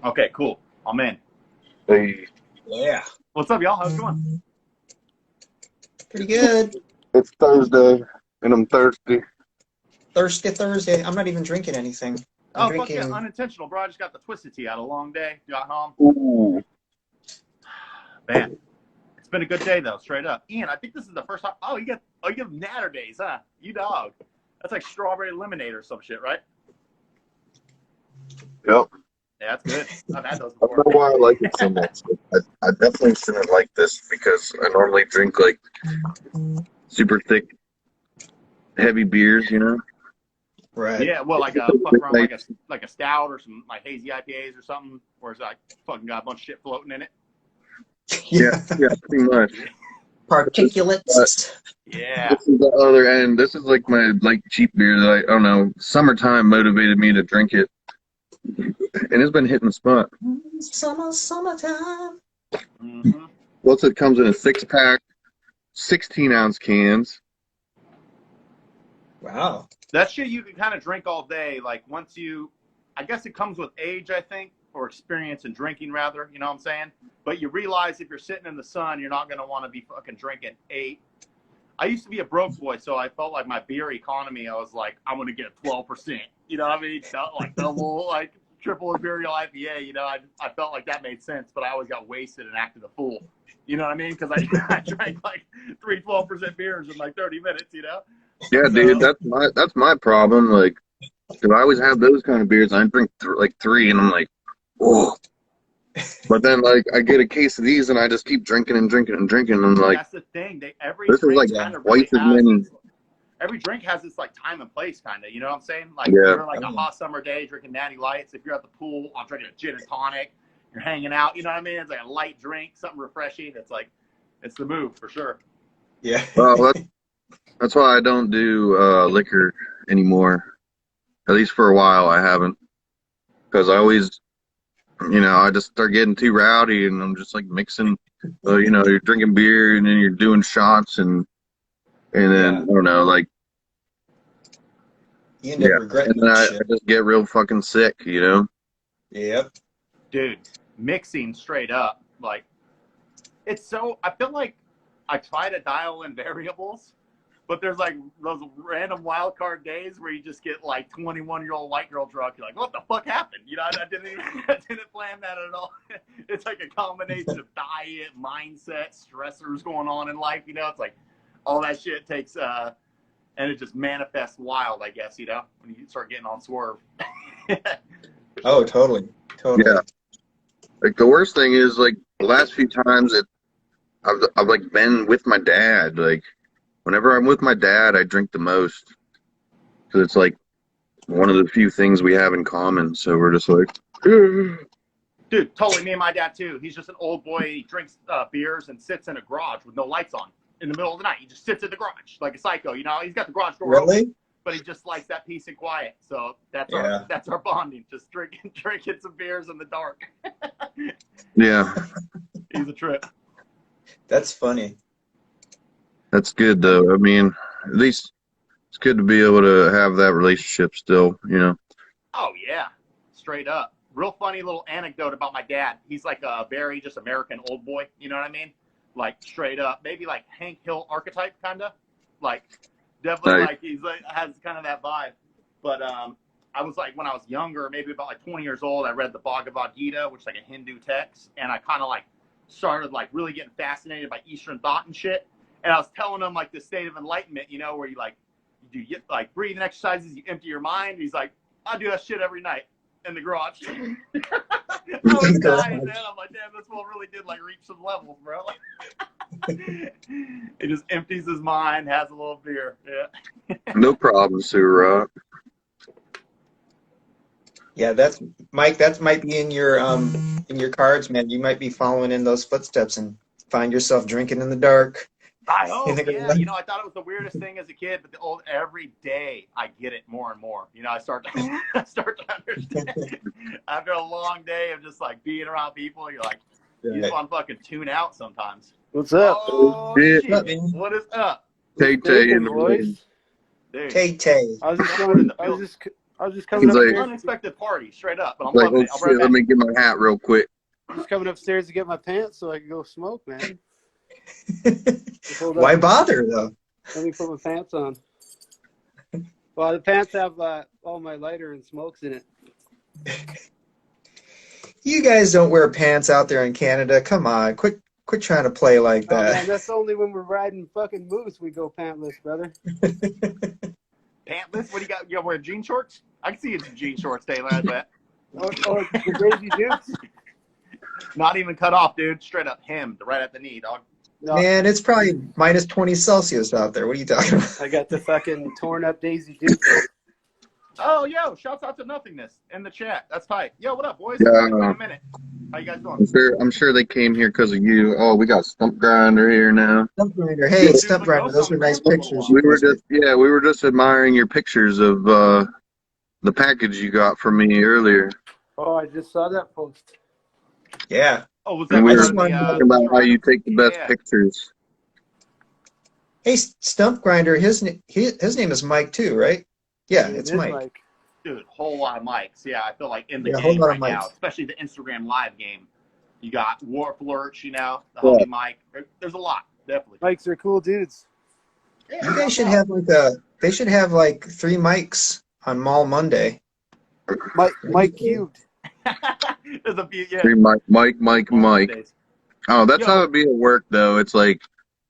Okay, cool. I'm in. Hey, Yeah. What's up, y'all? How's it going? Pretty good. it's Thursday and I'm thirsty. Thirsty Thursday. I'm not even drinking anything. I'm Oh, fuck drinking. yeah, unintentional, bro. I just got the Twisted Tea. Had a long day. Got home. Ooh. Man, it's been a good day though, straight up. Ian, I think this is the first time. Oh, you get natter days, huh? You dog. That's like strawberry lemonade or some shit, right? Yep. Yeah, that's good. I've had those I don't before. know why I like it so much. I definitely shouldn't like this because I normally drink like super thick, heavy beers, you know? Right. Yeah, well, like a fuck around like a stout or some like hazy IPAs or something, where it's like fucking got a bunch of shit floating in it. Yeah, pretty much. Particulates. Yeah. This is the other end. This is like my cheap beer that I don't know. Summertime motivated me to drink it, and it's been hitting the spot. Summertime. Mm-hmm. Plus, it comes in a 6-pack, 16-ounce cans. Wow. That shit you can kind of drink all day. Like once you, I guess it comes with age, I think, or experience in drinking rather. You know what I'm saying? But you realize if you're sitting in the sun, you're not gonna want to be fucking drinking 8. I used to be a broke boy, so I felt like my beer economy. I was like, I'm gonna get 12%. You know what I mean? Like double, like triple imperial IPA. You know, I felt like that made sense, but I always got wasted and acted a fool. You know what I mean? Because I drank like 3 12% beers in like 30 minutes. You know? Yeah, dude, that's my problem. Like, 'cause I always have those kind of beers. And I drink like 3, and I'm like, whoa. But then, like, I get a case of these, and I just keep drinking and drinking and drinking. And I'm like, that's the thing. Every this is drink like kind of twice really as many. every drink has its like time and place, kind of. You know what I'm saying? Like Yeah. you're like a hot summer day drinking Natty Lights. If you're at the pool, I'm drinking a gin and tonic. You're hanging out. You know what I mean? It's like a light drink, something refreshing. It's the move for sure. Yeah. Well, that's why I don't do liquor anymore. At least for a while, I haven't. Because I always, I just start getting too rowdy, and I'm just like mixing. You're drinking beer, and then you're doing shots, and then Yeah. I don't know, like, You end up regretting and then that I shit. just get real fucking sick, you know. Yep. Dude, mixing straight up, like it's so. I feel like I try to dial in variables, but there's like those random wild card days where you just get like 21-year-old white girl drunk. You're like, what the fuck happened? I didn't plan that at all. It's like a combination of diet, mindset, stressors going on in life. It's like all that shit takes, and it just manifests wild, I guess. When you start getting on swerve. Oh, totally. Yeah. Like the worst thing is like the last few times I've like been with my dad. Like whenever I'm with my dad, I drink the most because it's like one of the few things we have in common. So we're just like, dude, totally me and my dad too. He's just an old boy. He drinks beers and sits in a garage with no lights on in the middle of the night. He just sits in the garage like a psycho. He's got the garage door open. Really? But he just likes that peace and quiet. So that's our bonding. Just drinking some beers in the dark. yeah. He's a trip. That's funny. That's good though. I mean, at least it's good to be able to have that relationship still, Oh yeah, straight up. Real funny little anecdote about my dad. He's like a very just American old boy. You know what I mean? Like straight up, maybe like Hank Hill archetype, kind of. Like definitely Nice. like he's like has kind of that vibe. But I was like when I was younger, maybe about like 20 years old, I read the Bhagavad Gita, which is like a Hindu text, and I kind of like started like really getting fascinated by Eastern thought and shit. And I was telling him like the state of enlightenment, where you do like breathing exercises, you empty your mind. He's like, I do that shit every night in the garage. I was dying, man. I'm like, damn, this fool really did like reach some levels, bro. He just empties his mind, has a little beer. Yeah. No problem, Surah. Yeah, that's Mike. That might be in your cards, man. You might be following in those footsteps and find yourself drinking in the dark. I hope, yeah. I thought it was the weirdest thing as a kid, but every day I get it more and more. I start to understand. After a long day of just like being around people, you're like, you just want to fucking tune out sometimes. What's up? Oh, Yeah. shit. What is up? Tay in the boys. Dude, Tay. I was just Welcome coming. to the I was field. just coming He's like- upstairs. Unexpected party, straight up. But I'm like, loving oh it. I'll be right shit, let back. me get my hat real quick. Just coming upstairs to get my pants so I can go smoke, man. Just hold Why up. bother though? Let me put my pants on. Well, the pants have all my lighter and smokes in it. You guys don't wear pants out there in Canada. Come on, quit trying to play like Oh man, that. that's only when we're riding fucking moose we go pantless, brother. Pantless? What do you got? You wear jean shorts? I can see you in jean shorts, Taylor. I bet. Or the Daisy Dukes. Not even cut off, dude. Straight up hemmed right at the knee, dog. No, Man, it's probably minus 20 Celsius out there. What are you talking about? I got the fucking torn up Daisy Dukes. Oh, yo, shouts out to Nothingness in the chat. That's tight. Yo, what up, boys? Yeah. It's been a minute. How you guys doing? I'm sure they came here because of you. Oh, we got Stump Grinder here now. Stump Grinder. Hey, Stump Grinder. Those are nice pictures. We were just admiring your pictures of the package you got from me earlier. Oh, I just saw that post. Yeah. Oh, was that And we were just wanted to talking about how you take the best Yeah. pictures. Hey, Stump Grinder. His name is Mike too, right? Yeah, It it's is Mike. Dude, whole lot of mics. Yeah, I feel like in the Yeah, a whole game lot right of now, mics. especially the Instagram live game. You got Warp Lurch, the Yeah. homie Mike. There's a lot, definitely. Bikes are cool dudes. Yeah, You guys should have they should have like 3 mics on Mall Monday. Mike cubed. There's a few, yeah. Hey, Mike. Days. Oh, that's Yo. how it'd be at work, though. It's like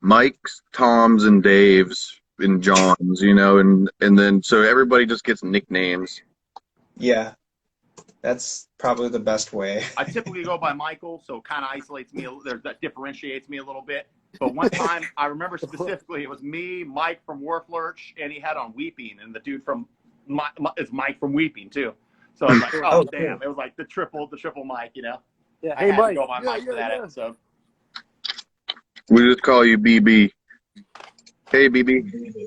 Mike's, Tom's, and Dave's, and John's, and then so everybody just gets nicknames. Yeah. That's probably the best way. I typically go by Michael, so it kind of isolates me. That differentiates me a little bit. But one time, I remember specifically, it was me, Mike from Warp Lurch, and he had on Weeping, and the dude from is Mike from Weeping too. So I was like, oh, Oh, damn, it was like the triple Mike, Yeah, I hey had Mike. to go by Mike for that yeah. episode. We just call you BB. Hey, BB.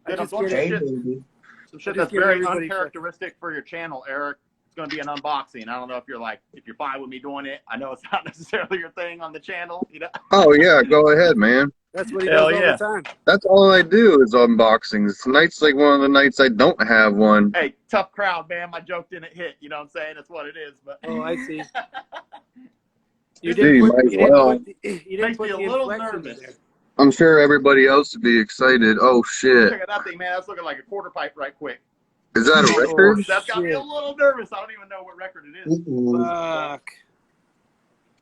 I Dude, I'm just doing get Hey, it. baby. some shit just that's give very everybody uncharacteristic for your channel, Eric. It's going to be an unboxing. I don't know if you're fine with me doing it. I know it's not necessarily your thing on the channel, Oh, yeah, go ahead, man. That's what he Hell does all yeah. the time. That's all I do is unboxings. Tonight's like one of the nights I don't have one. Hey, tough crowd, man. My joke didn't hit. You know what I'm saying? That's what it is. But Oh, I see. You Dude, didn't you put, might you didn't well. put, you didn't Makes put me a the little inflection in nervous. there. I'm sure everybody else would be excited. Oh, shit. Check out that thing, man. That's looking like a quarter pipe right quick. Is that a Oh, record? That's got me a shit. little nervous. I don't even know what record it is. Ooh. Fuck.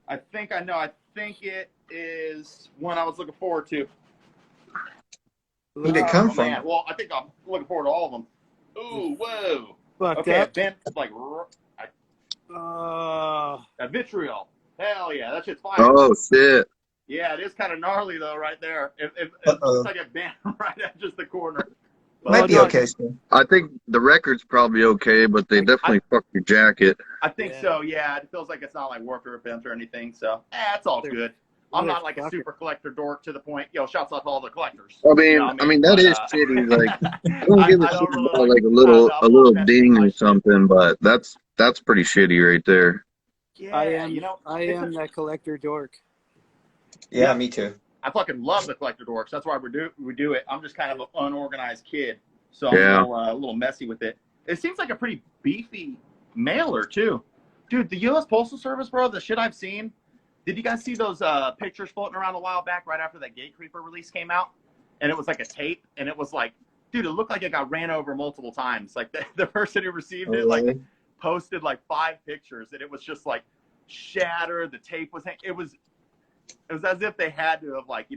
I think I know. I think it is one I was looking forward to. Who'd it come Oh, from? man. Well, I think I'm looking forward to all of them. Ooh, whoa. Fucked Okay, up. Ben, like a vitriol. Hell yeah, that shit's fire. Oh, shit. Yeah, it is kind of gnarly though, right there. It Uh-oh. looks like it bent right at just the corner. Might be no. okay, Steve. I think the record's probably okay, but they definitely fucked your jacket. I think Yeah. so. Yeah, it feels like it's not like warped or bent or anything. So, it's all good. I'm not like a super collector dork to the point. Yo, shouts out to all the collectors. I mean, You know what I mean that But, is shitty. Like, I don't I- give a I shit don't really about like like a little investing ding my or shit. something, but that's pretty shitty right there. Yeah, I am. you know, I it's am that collector dork. Yeah, Yeah. me too. I fucking love the collector dorks. That's why we do it. I'm just kind of an unorganized kid, so I'm Yeah. a little messy with it. It seems like a pretty beefy mailer too, dude. The U.S. Postal Service, bro. The shit I've seen. Did you guys see those pictures floating around a while back, right after that Gate Creeper release came out? And it was like a tape, and it was like, dude, it looked like it got ran over multiple times. Like the person who received it, like posted like 5 pictures, and it was just like shattered. The tape was it was as if they had to have like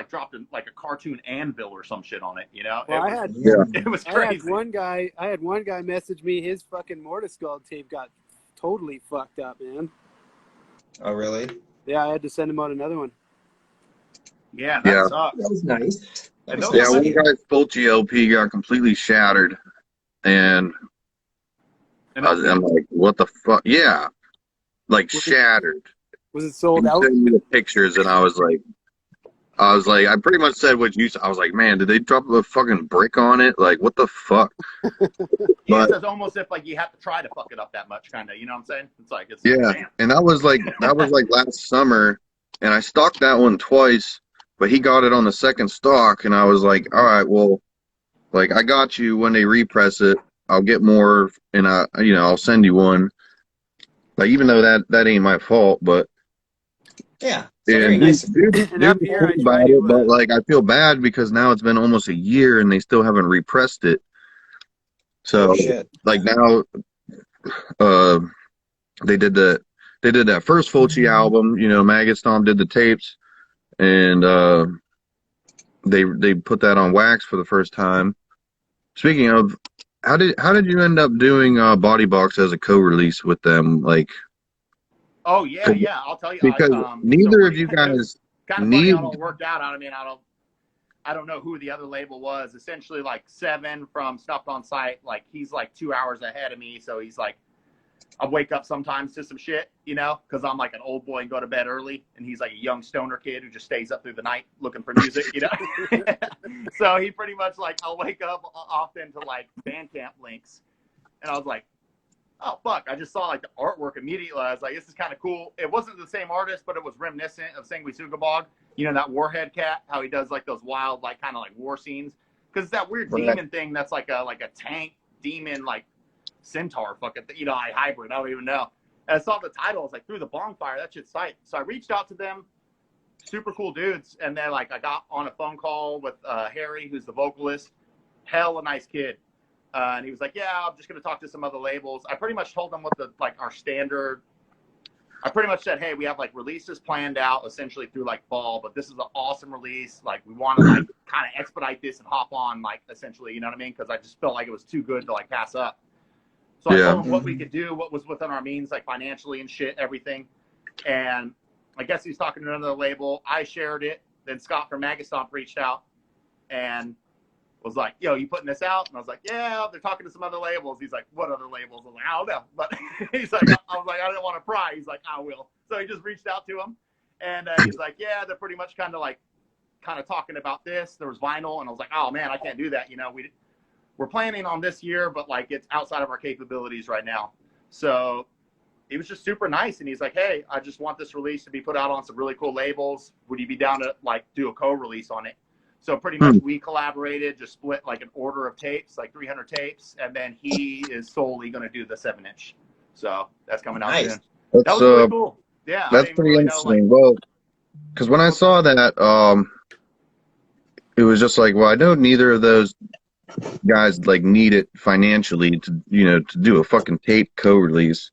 dropped like a cartoon anvil or some shit on it. Well, It was I crazy. had one guy message me. His fucking Mortis Skull tape got totally fucked up, man. Oh, really? Yeah, I had to send him out another one. Yeah, that Yeah. sucks. That was nice. That And was those Yeah, nice. one guy's Fulci LP got completely shattered, and And I'm like, what the fuck? Yeah, like shattered. Was it sold He out? sent me the pictures, and I was like, I pretty much said what you said. I was like, man, did they drop a fucking brick on it? Like, what the fuck? yeah, it's almost if like you have to try to fuck it up that much, kind of. You know what I'm saying? It's like it's Yeah, damn. and that was like last summer, and I stocked that one twice, but he got it on the second stock, and I was like, all right, well, like I got you when they repress it. I'll get more, and I'll send you one. Like even though that ain't my fault, but Yeah. It's very and nice. dude And up here, I try about to, it, but like I feel bad because now it's been almost a year and they still haven't repressed it. So Oh shit. like now, uh, they did that first Fulci album. You know, Maggot Stomp did the tapes, and they put that on wax for the first time. Speaking of, how did you end up doing Body Box as a co-release with them? Like, Oh yeah, yeah. I'll tell you. because So neither of pretty. you It was guys kind of funny how it need. all worked out. I mean, I don't know who the other label was. Essentially, like Seven from Snuffed on Sight. Like he's like 2 hours ahead of me, so he's like, I wake up sometimes to some shit, you know, because I'm like an old boy and go to bed early, and he's like a young stoner kid who just stays up through the night looking for music, you know. So he pretty much like, I'll wake up often to like Bandcamp links, and I was like, oh fuck, I just saw like the artwork immediately. I was like, this is kind of cool. It wasn't the same artist, but it was reminiscent of Sanguisugabog. You know, that Warhead cat, how he does like those wild, like kind of like war scenes. Because it's that weird Right. demon thing that's like a tank demon, like centaur fucking, you know, hybrid. I don't even know. And I saw the title. I was like, Through the Bonfire. That shit's tight. So I reached out to them. Super cool dudes. And then like I got on a phone call with Harry, who's the vocalist. Hell a nice kid. And he was like, yeah, I'm just going to talk to some other labels. I pretty much told them what the, like our standard, I pretty much said, hey, we have like releases planned out essentially through like fall, but this is an awesome release. Like we want to like kind of expedite this and hop on like essentially, you know what I mean? Because I just felt like it was too good to like pass up. So I Yeah. told him what we could do, what was within our means, like financially and shit, everything. And I guess he's talking to another label. I shared it. Then Scott from Maggot Stomp reached out and was like, yo, you putting this out? And I was like, yeah, they're talking to some other labels. He's like, what other labels? I was like, I don't know. But he's like, I was like, I didn't want to pry. He's like, I will. So he just reached out to him. And he's like, yeah, they're pretty much kind of talking about this. There was vinyl. And I was like, oh man, I can't do that. You know, we're planning on this year, but like it's outside of our capabilities right now. So he was just super nice. And he's like, hey, I just want this release to be put out on some really cool labels. Would you be down to like do a co-release on it? So pretty much we collaborated, just split like an order of tapes, like 300 tapes. And then he is solely going to do the 7-inch. So that's coming out Nice. soon. That That's was really cool. Yeah. I that's didn't pretty really know, like, interesting. Well, because when I saw that, it was just like, well, I know neither of those guys like need it financially to, you know, to do a fucking tape co-release.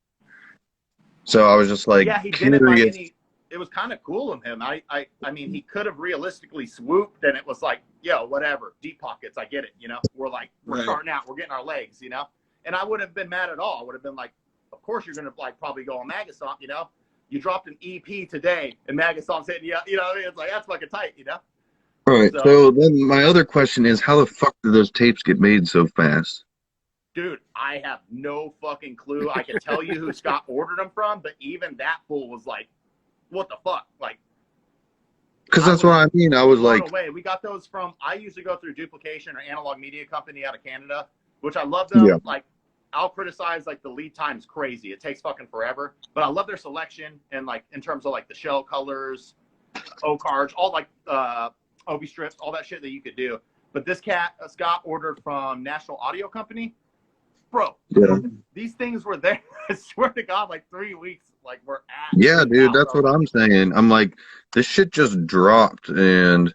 So I was just like yeah, he didn't by curious. any. It was kind of cool of him. I mean, he could have realistically swooped, and it was like, yo, whatever, deep pockets. I get it. You know, we're Right. starting out, we're getting our legs. You know, and I wouldn't have been mad at all. I would have been like, of course you're gonna like probably go on Maggot Stomp. You know, you dropped an EP today, and Maggot Stomp's hitting you. You know, what I mean? It's like that's fucking tight. You know. Right. So- So then my other question is, how the fuck did those tapes get made so fast? Dude, I have no fucking clue. I can tell you who Scott ordered them from, but even that fool was like, what the fuck? Like, Because that's what I mean. I was blown like, away. We got those from, I usually go through Duplication or Analog Media Company out of Canada, which I love them. Yeah. Like, I'll criticize, like, the lead time's crazy. It takes fucking forever. But I love their selection and, like, in terms of, like, the shell colors, O-cards, all, like, Obi strips, all that shit that you could do. But this cat, Scott, ordered from National Audio Company. Bro, yeah, these things were there, I swear to God, like 3 weeks. Like, we're at. yeah, dude, out. that's what I'm saying. I'm like, this shit just dropped, and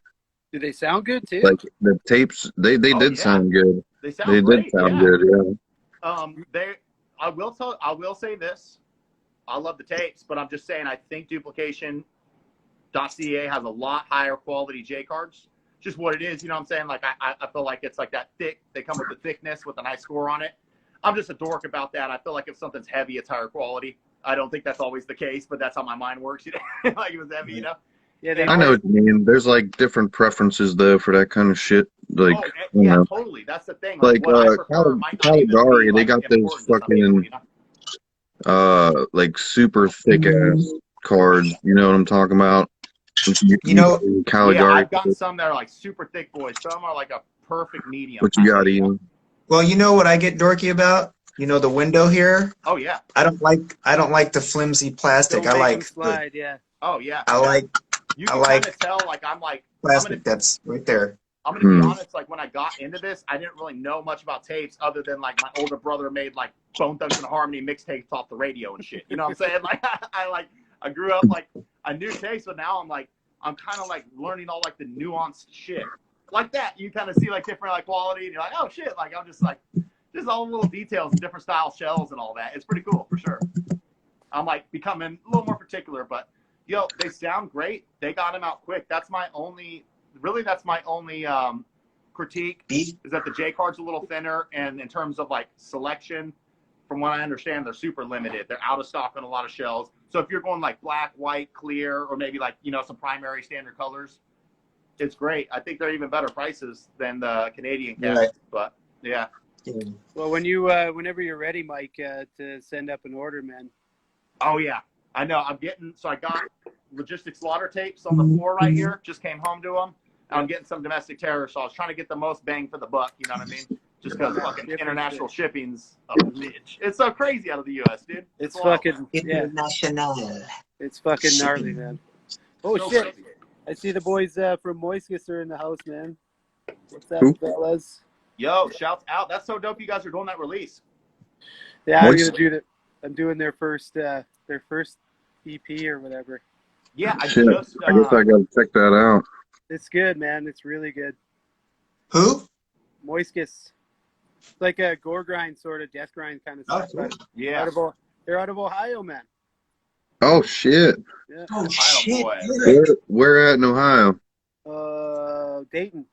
Do they sound good too? like the tapes, they Oh, did yeah. sound good. They sound They great. did sound yeah. good. Yeah. I will say this. I love the tapes, but I'm just saying I think Duplication.ca has a lot higher quality J cards. Just what it is, you know what I'm saying? Like I feel like it's like that thick. They come with the thickness with a nice score on it. I'm just a dork about that. I feel like if something's heavy, it's higher quality. I don't think that's always the case, but that's how my mind works. You know, like it was heavy, you know. Yeah, they I know what you mean. There's like different preferences though for that kind of shit. Like, you yeah, know, totally. That's the thing. like what I prefer might not even be, Caligari, they like, got those important to some fucking people, you know? like super thick ass cards. You know what I'm talking about? You know, Yeah, Caligari. I've gotten some that are like super thick boys. Some are like a perfect medium. What you got, Ian? well, you know what I get dorky about? You know the window here? Oh yeah. I don't like the flimsy plastic. don't I make like them slide. Yeah. Oh yeah. I like You I can like kind of tell. Like I'm plastic that's right there. gonna be honest. Like when I got into this, I didn't really know much about tapes other than like my older brother made like Bone Thugs and Harmony mixtapes off the radio and shit. You know what I'm saying? Like I grew up like I knew tapes, but now I'm kind of like learning all like the nuanced shit like that. You kind of see like different like quality, and you're like, oh shit. Like I'm just like, just all the little details, different style shells and all that. It's pretty cool for sure. I'm like becoming a little more particular, but yo, they sound great. They got them out quick. That's my only critique Beef. is that the J card's a little thinner, and in terms of like selection, from what I understand, they're super limited. They're out of stock on a lot of shells. So if you're going like black, white, clear, or maybe like, you know, some primary standard colors, it's great. I think they're even better prices than the Canadian cats. Right. But yeah. Well, when you whenever you're ready, Mike, to send up an order, man. Oh yeah, I know. I got Logistics Slaughter tapes on the floor right here. Just came home to them. I'm getting some domestic terror, so I was trying to get the most bang for the buck. You know what I mean? Just because fucking international shipping's a bitch. It's so crazy out of the U.S., dude. It's wild. fucking International. It's fucking gnarly, man. Oh So shit! crazy. I see the boys from Moiscus are in the house, man. What's up, Who? fellas? Yo, shouts out. That's so dope you guys are doing that release. Yeah, I'm Moist- gonna do that. I'm doing their first EP or whatever. Yeah, I Shit, just I guess I gotta check that out. It's good, man. It's really good. Who? Moiscus. It's like a gore grind sort of death grind kind of Oh, stuff. cool. but yeah. they're out of Ohio, man. Oh shit! Yeah. Oh, Ohio shit. boy. Where at in Ohio? Dayton.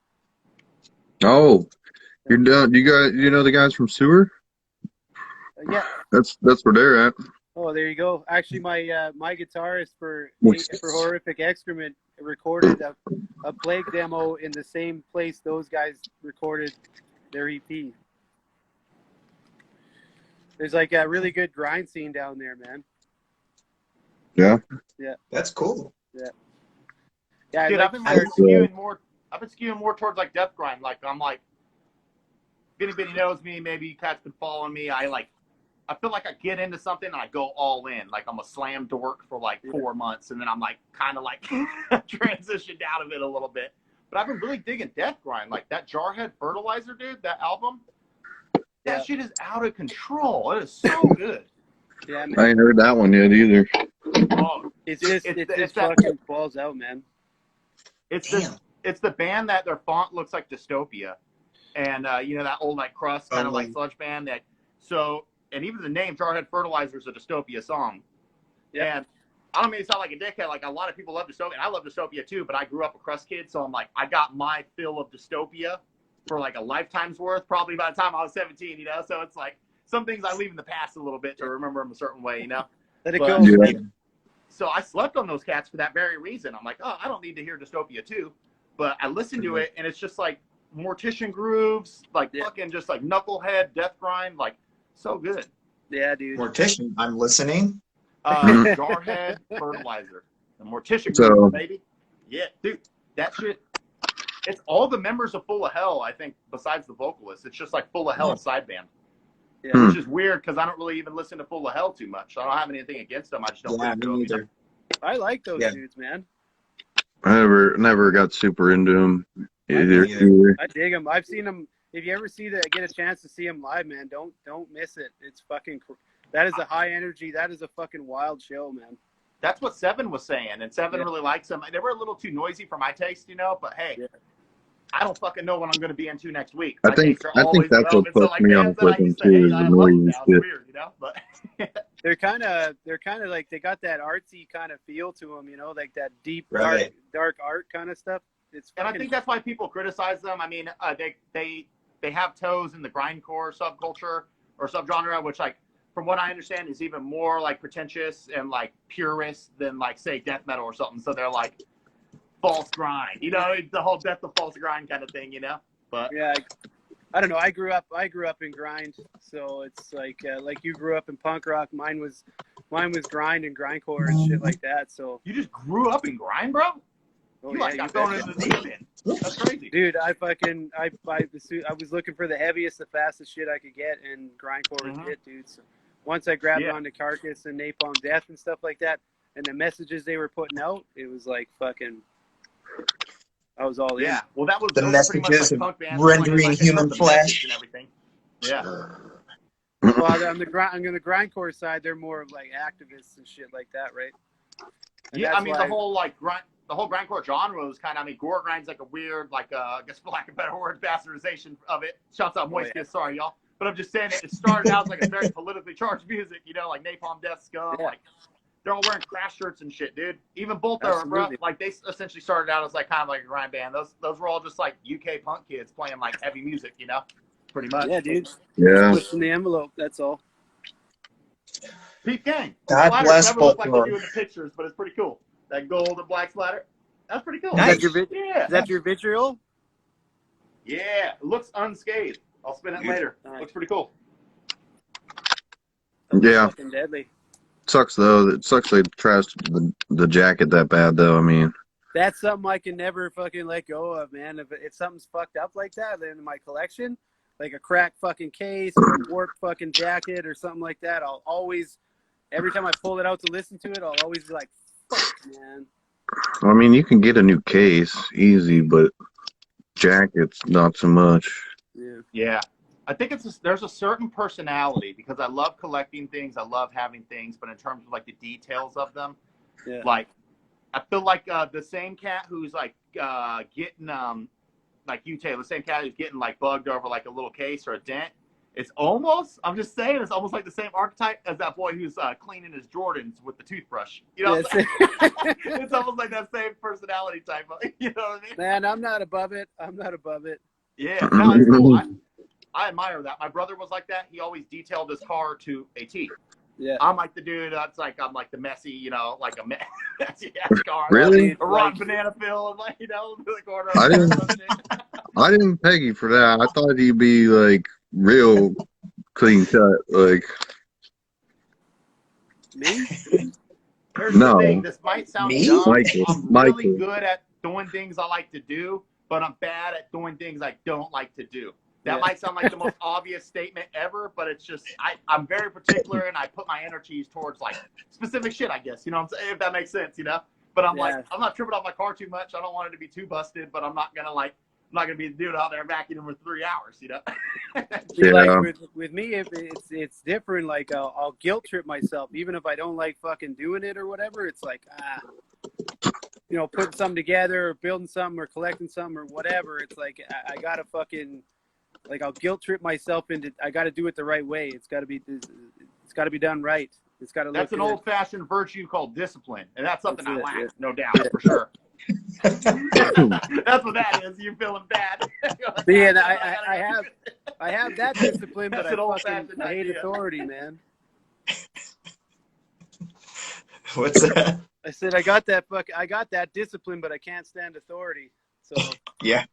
Oh, you're done. You know the guys from Sewer? Yeah. That's where they're at. Oh, there you go. Actually, my guitarist for Moiscus. Horrific Excrement recorded a Plague demo in the same place those guys recorded their EP. There's like a really good grind scene down there, man. Yeah. That's cool. Yeah, Dude, I I've been like skewing more towards like death grind. Like I'm like, if anybody knows me, maybe Cat's been following me. I feel like I get into something and I go all in. Like I'm a slam dork for like 4 months, and then I'm like kind of like transitioned out of it a little bit. But I've been really digging death grind. Like that Jarhead Fertilizer, dude. That album, that shit is out of control. It is so good. yeah, man. I ain't heard that one yet either. Oh, It's dude, just it's that- fucking balls out, man. Damn. It's the band that their font looks like Dystopia, and you know that old like crust kind of like sludge band that. So and even the name Jarhead Fertilizer is a Dystopia song. Yeah. And I don't mean to sound like a dickhead. Like a lot of people love Dystopia, and I love Dystopia too. But I grew up a crust kid, so I'm like I got my fill of Dystopia for like a lifetime's worth, probably by the time I was 17. You know, so it's like some things I leave in the past a little bit to remember them a certain way. You know. Let it But- go. Yeah. So I slept on those cats for that very reason. I'm like, oh, I don't need to hear Dystopia 2. But I listened to it, and it's just like Mortician grooves, like fucking just like Knucklehead, Death Grind, like so good. Yeah, dude. Mortician, I'm listening. Jarhead Fertilizer. The Mortician So- grooves, baby. Yeah, dude, that shit. It's all the members of Full of Hell, I think, besides the vocalist. It's just like Full of Hell side band. Yeah. Which is weird because I don't really even listen to Full of Hell too much. So I don't have anything against them. I just don't Yeah, listen to me them. neither. I like those Yeah. dudes, man. I never got super into them either. either. I dig them. I've seen them. If you ever get a chance to see them live, man, don't miss it. It's fucking. That is a high energy. That is a fucking wild show, man. That's what Seven was saying, and Seven Yeah. really likes them. They were a little too noisy for my taste, you know. But hey, Yeah. I don't fucking know what I'm going to be into next week. I My think tastes are that's always what relevant to, puts like, me on bands that I flipping used to too hate. is I the love them noise now. shit. It's weird, you know. But They're kind of like they got that artsy kind of feel to them, you know, like that deep Right. dark art kind of stuff. It's and I fucking, think that's why people criticize them. I mean, they have toes in the grindcore subculture or subgenre, which like from what I understand is even more like pretentious and like purist than like say death metal or something. So they're like false grind, you know, the whole death of false grind kind of thing, you know. But yeah. I don't know. I grew up in grind, so it's like you grew up in punk rock. Mine was grind and grindcore and shit like that. So you just grew up in grind, bro. oh, You yeah, like got thrown betcha. into the deep end. That's crazy. Dude, I was looking for the heaviest, the fastest shit I could get, and grindcore was Mhm. it, dude. So once I grabbed Yeah. onto Carcass and Napalm Death and stuff like that, and the messages they were putting out, it was like fucking. I was all in. Yeah. Well, that was The those were pretty much, messages like, of punk bands, rendering like, human in terms of message flesh. and everything. Yeah. Well, on the grindcore side, they're more of like activists and shit like that, right? And Yeah, I that's mean why- the whole grindcore genre was kind of. I mean, gore grind's like a weird, like I guess for lack of better word, bastardization of it. Shouts out Oh, Moist yeah. Kiss, sorry y'all. But I'm just saying it started out as like a very politically charged music, you know, like Napalm Death, Scum, Yeah. like they're all wearing crash shirts and shit, dude. Even Bolt Thrower, bro. Absolutely. Like they essentially started out as like kind of like a grind band. Those were all just like UK punk kids playing like heavy music, you know, pretty much. Yeah, dude. Yeah. Pushing the envelope. That's all. Peep Gang. The God splatters bless never look like Bolt they do in the pictures, but it's pretty cool. That gold and black splatter. That's pretty cool. Nice. Is that your Yeah. Is that your vitriol? Yeah. It looks unscathed. I'll spin it later. Nice. Looks pretty cool. Yeah. Fucking deadly. Sucks though. It sucks they trashed the jacket that bad though. I mean, That's something I can never fucking let go of, man. If something's fucked up like that in my collection, like a cracked fucking case or a warped fucking jacket or something like that, I'll always, every time I pull it out to listen to it, I'll always be like, fuck, man. I mean, you can get a new case easy, but jackets not so much. Yeah. Yeah. I think there's a certain personality because I love collecting things. I love having things, but in terms of like the details of them, Yeah. like I feel like the same cat who's like getting like you, Taylor, the same cat who's getting like bugged over like a little case or a dent. It's almost, I'm just saying, it's almost like the same archetype as that boy who's cleaning his Jordans with the toothbrush. You know, Yeah, it's almost like that same personality type. You know what I mean? man, I'm not above it. I'm not above it. Yeah, no, it's cool. I admire that. My brother was like that. He always detailed his car to a T. Yeah. I'm like the dude that's like, I'm like the messy, you know, like a messy ass car. Really? A rotten banana peel and like, you know, the corner. I didn't peg you for that. I thought you'd be like real clean cut. Like, Me? Here's No. the thing. This might sound Me? dumb. Michael, I'm really Michael. good at doing things I like to do, but I'm bad at doing things I don't like to do. That Yeah. might sound like the most obvious statement ever, but it's just I'm very particular and I put my energies towards like specific shit, I guess. You know what I'm saying? If that makes sense, you know? But I'm Yeah. like, I'm not tripping off my car too much. I don't want it to be too busted, but I'm not gonna be the dude out there vacuuming for 3 hours, you know? See, Yeah. like with me, if it's different. Like I'll guilt trip myself, even if I don't like fucking doing it or whatever. It's like you know, putting something together or building something or collecting something or whatever. It's like I gotta fucking like I'll guilt trip myself into. I gotta do it the right way. It's gotta be done right. It's gotta look That's an good. old-fashioned virtue called discipline, and that's something That's I it, lack, no doubt, for sure. That's what that is. You feeling bad? See, and I have that discipline, but That's an I old-fashioned hate idea. authority, man. What's that? I said I got that discipline, but I can't stand authority. So Yeah.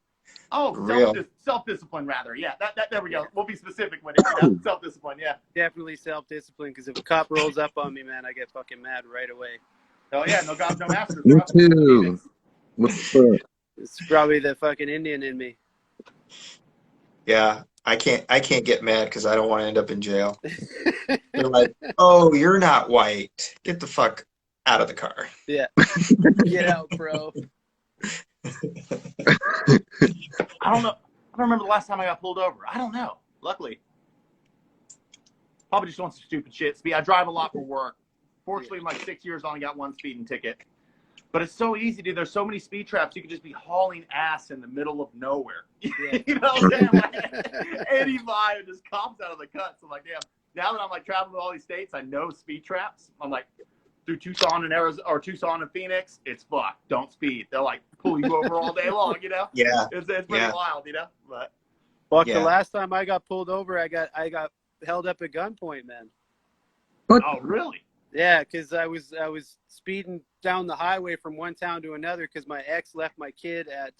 Oh, Real. self-discipline, rather. Yeah, that there we go. We'll be specific with it. You know? Self-discipline, yeah. definitely self-discipline, because if a cop rolls up on me, man, I get fucking mad right away. Oh yeah, no gods, no masters. Me bro. too. What's up? It's probably the fucking Indian in me. Yeah. I can't get mad because I don't want to end up in jail. They're like, oh, you're not white. Get the fuck out of the car. Yeah. Get out, bro. I don't know. I don't remember the last time I got pulled over. I don't know. Luckily, probably just doing some stupid shit. I drive a lot for work. Fortunately, in like 6 years, I only got one speeding ticket. But it's so easy, dude. There's so many speed traps. You could just be hauling ass in the middle of nowhere. Yeah. You know what I'm saying? Like, 85 and just cops out of the cuts. I'm like, damn. Now that I'm like traveling to all these states, I know speed traps. I'm like, through Tucson and Arizona or Tucson and Phoenix, it's fucked. Don't speed. They'll like pull you over all day long. You know? Yeah. It's pretty Yeah. wild. You know? But Fuck, Yeah. the last time I got pulled over, I got held up at gunpoint, man. oh, really? Yeah, because I was speeding down the highway from one town to another because my ex left my kid at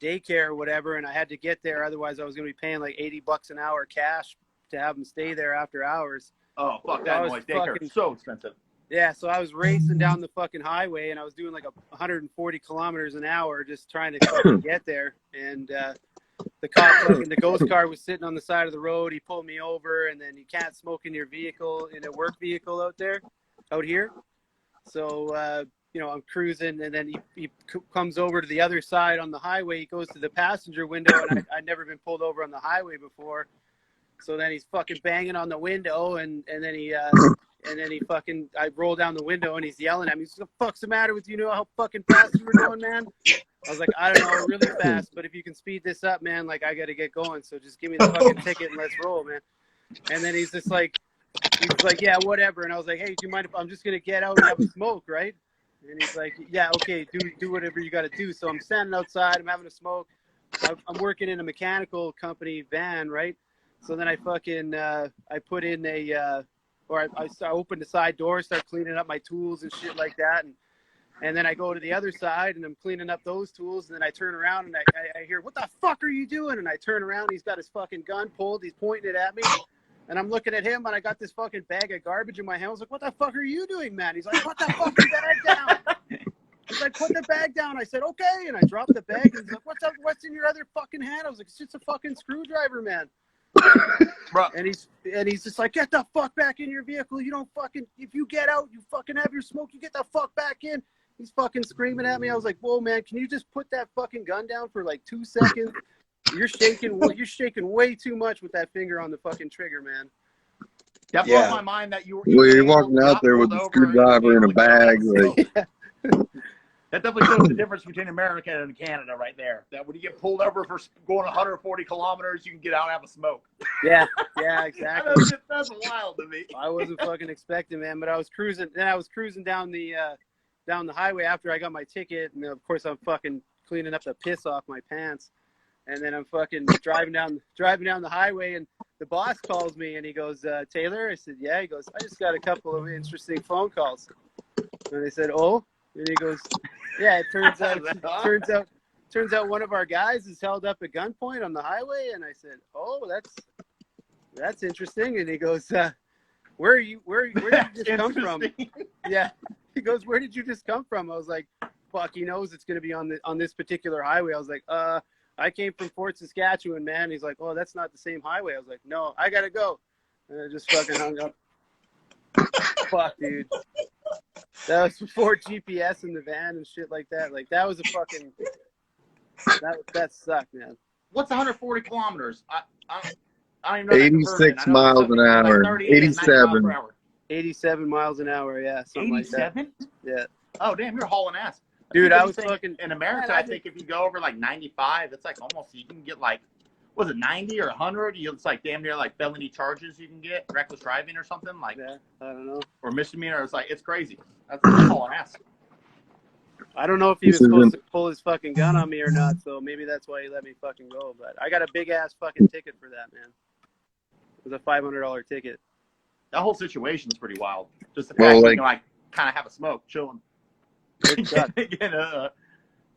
daycare or whatever, and I had to get there. Otherwise, I was going to be paying like $80 an hour cash to have him stay there after hours. Oh, fuck I that was noise. Daycare fucking- is so expensive. Yeah, so I was racing down the fucking highway, and I was doing like 140 kilometers an hour just trying to fucking get there. And the cop, fucking, the ghost car was sitting on the side of the road. He pulled me over, and then you can't smoke in your vehicle, in a work vehicle out here. So, you know, I'm cruising, and then he comes over to the other side on the highway. He goes to the passenger window, and I'd never been pulled over on the highway before. So then he's fucking banging on the window, and then he I roll down the window and he's yelling at me. He's like, "What the fuck's the matter with you? You know how fucking fast you were going, man?" I was like, "I don't know, really fast, but if you can speed this up, man, like I got to get going. So just give me the fucking ticket and let's roll, man." And then he's like, "Yeah, whatever." And I was like, "Hey, do you mind if I'm just going to get out and have a smoke, right?" And he's like, "Yeah, okay, do whatever you got to do." So I'm standing outside, I'm having a smoke. I'm working in a mechanical company van, right? So then I fucking, I put in I opened the side door, start cleaning up my tools and shit like that. And then I go to the other side and I'm cleaning up those tools. And then I turn around and I hear, "What the fuck are you doing?" And I turn around, he's got his fucking gun pulled. He's pointing it at me. And I'm looking at him and I got this fucking bag of garbage in my hand. I was like, "What the fuck are you doing, man?" He's like, "Put the fucking bag down." He's like, "Put the bag down." I said, "Okay." And I dropped the bag and he's like, "What's in your other fucking hand?" I was like, "It's just a fucking screwdriver, man." Bro, And he's just like, "Get the fuck back in your vehicle. You don't fucking, if you get out, you fucking have your smoke, you get the fuck back in." He's fucking screaming at me. I was like, "Whoa, man, can you just put that fucking gun down for like 2 seconds? You're shaking way too much with that finger on the fucking trigger, man." that Yeah. blows my mind that you were. Well, you're able walking to out not there with pulled a over screwdriver and in a be able to bag, get out. like, That definitely shows the difference between America and Canada right there. That when you get pulled over for going 140 kilometers, you can get out and have a smoke. Yeah, exactly. That's wild to me. I wasn't fucking expecting, man, but I was cruising. Then I was cruising down the highway after I got my ticket, and of course I'm fucking cleaning up the piss off my pants. And then I'm fucking driving down the highway, and the boss calls me, and he goes, "Taylor?" I said, "Yeah." He goes, "I just got a couple of interesting phone calls." And I said, "Oh?" And he goes, "Yeah, it turns out one of our guys is held up at gunpoint on the highway." And I said, "Oh, that's interesting." And he goes, where did you just come from?" Yeah. He goes, "Where did you just come from?" I was like, "Fuck, he knows it's gonna be on this particular highway." I was like, "I came from Fort Saskatchewan, man." He's like, "Oh, that's not the same highway." I was like, "No, I gotta go." And I just fucking hung up. Fuck, dude. That was before GPS in the van and shit like that. Like, that was a fucking... That sucked, man. What's 140 kilometers? I don't even know. 86 miles an hour. Like 87. 87 miles an hour, yeah. Something 87? like that. Yeah. Oh, damn, you're hauling ass. Dude, I was saying fucking... In America, Man, I think if you go over like 95, it's like almost, you can get like, was it 90 or 100? It's like damn near like felony charges you can get, reckless driving or something like, Yeah, I don't know. or misdemeanor. It's like, it's crazy. That's hauling ass. I don't know if he was supposed to pull his fucking gun on me or not, so maybe that's why he let me fucking go. But I got a big-ass fucking ticket for that, man. It was a $500 ticket. That whole situation's pretty wild. Just the fact that you can like kind of have a smoke, chilling. Get a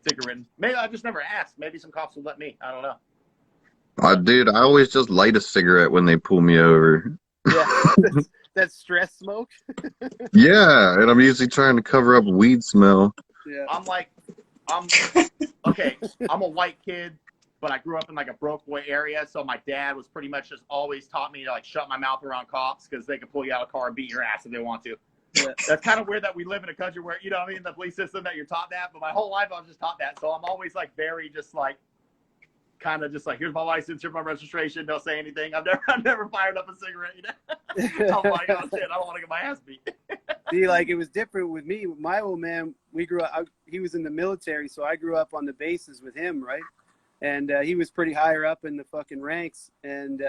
ticket written. Maybe I just never asked. Maybe some cops will let me. I don't know. Dude, I always just light a cigarette when they pull me over. Yeah, that's stress smoke. Yeah, and I'm usually trying to cover up weed smell. Yeah. I'm a white kid, but I grew up in like a broke boy area, so my dad was pretty much just always taught me to like shut my mouth around cops because they can pull you out of a car and beat your ass if they want to. Yeah. That's kind of weird that we live in a country where, you know what I mean, the police system that you're taught that, but my whole life I was just taught that. So I'm always like very just like kind of just like, here's my license, here's my registration, don't say anything. I've never fired up a cigarette, you know. I'm like, oh shit, I don't want to get my ass beat. See, like, it was different with me. My old man, we grew up, he was in the military, so I grew up on the bases with him, right? And he was pretty higher up in the fucking ranks. And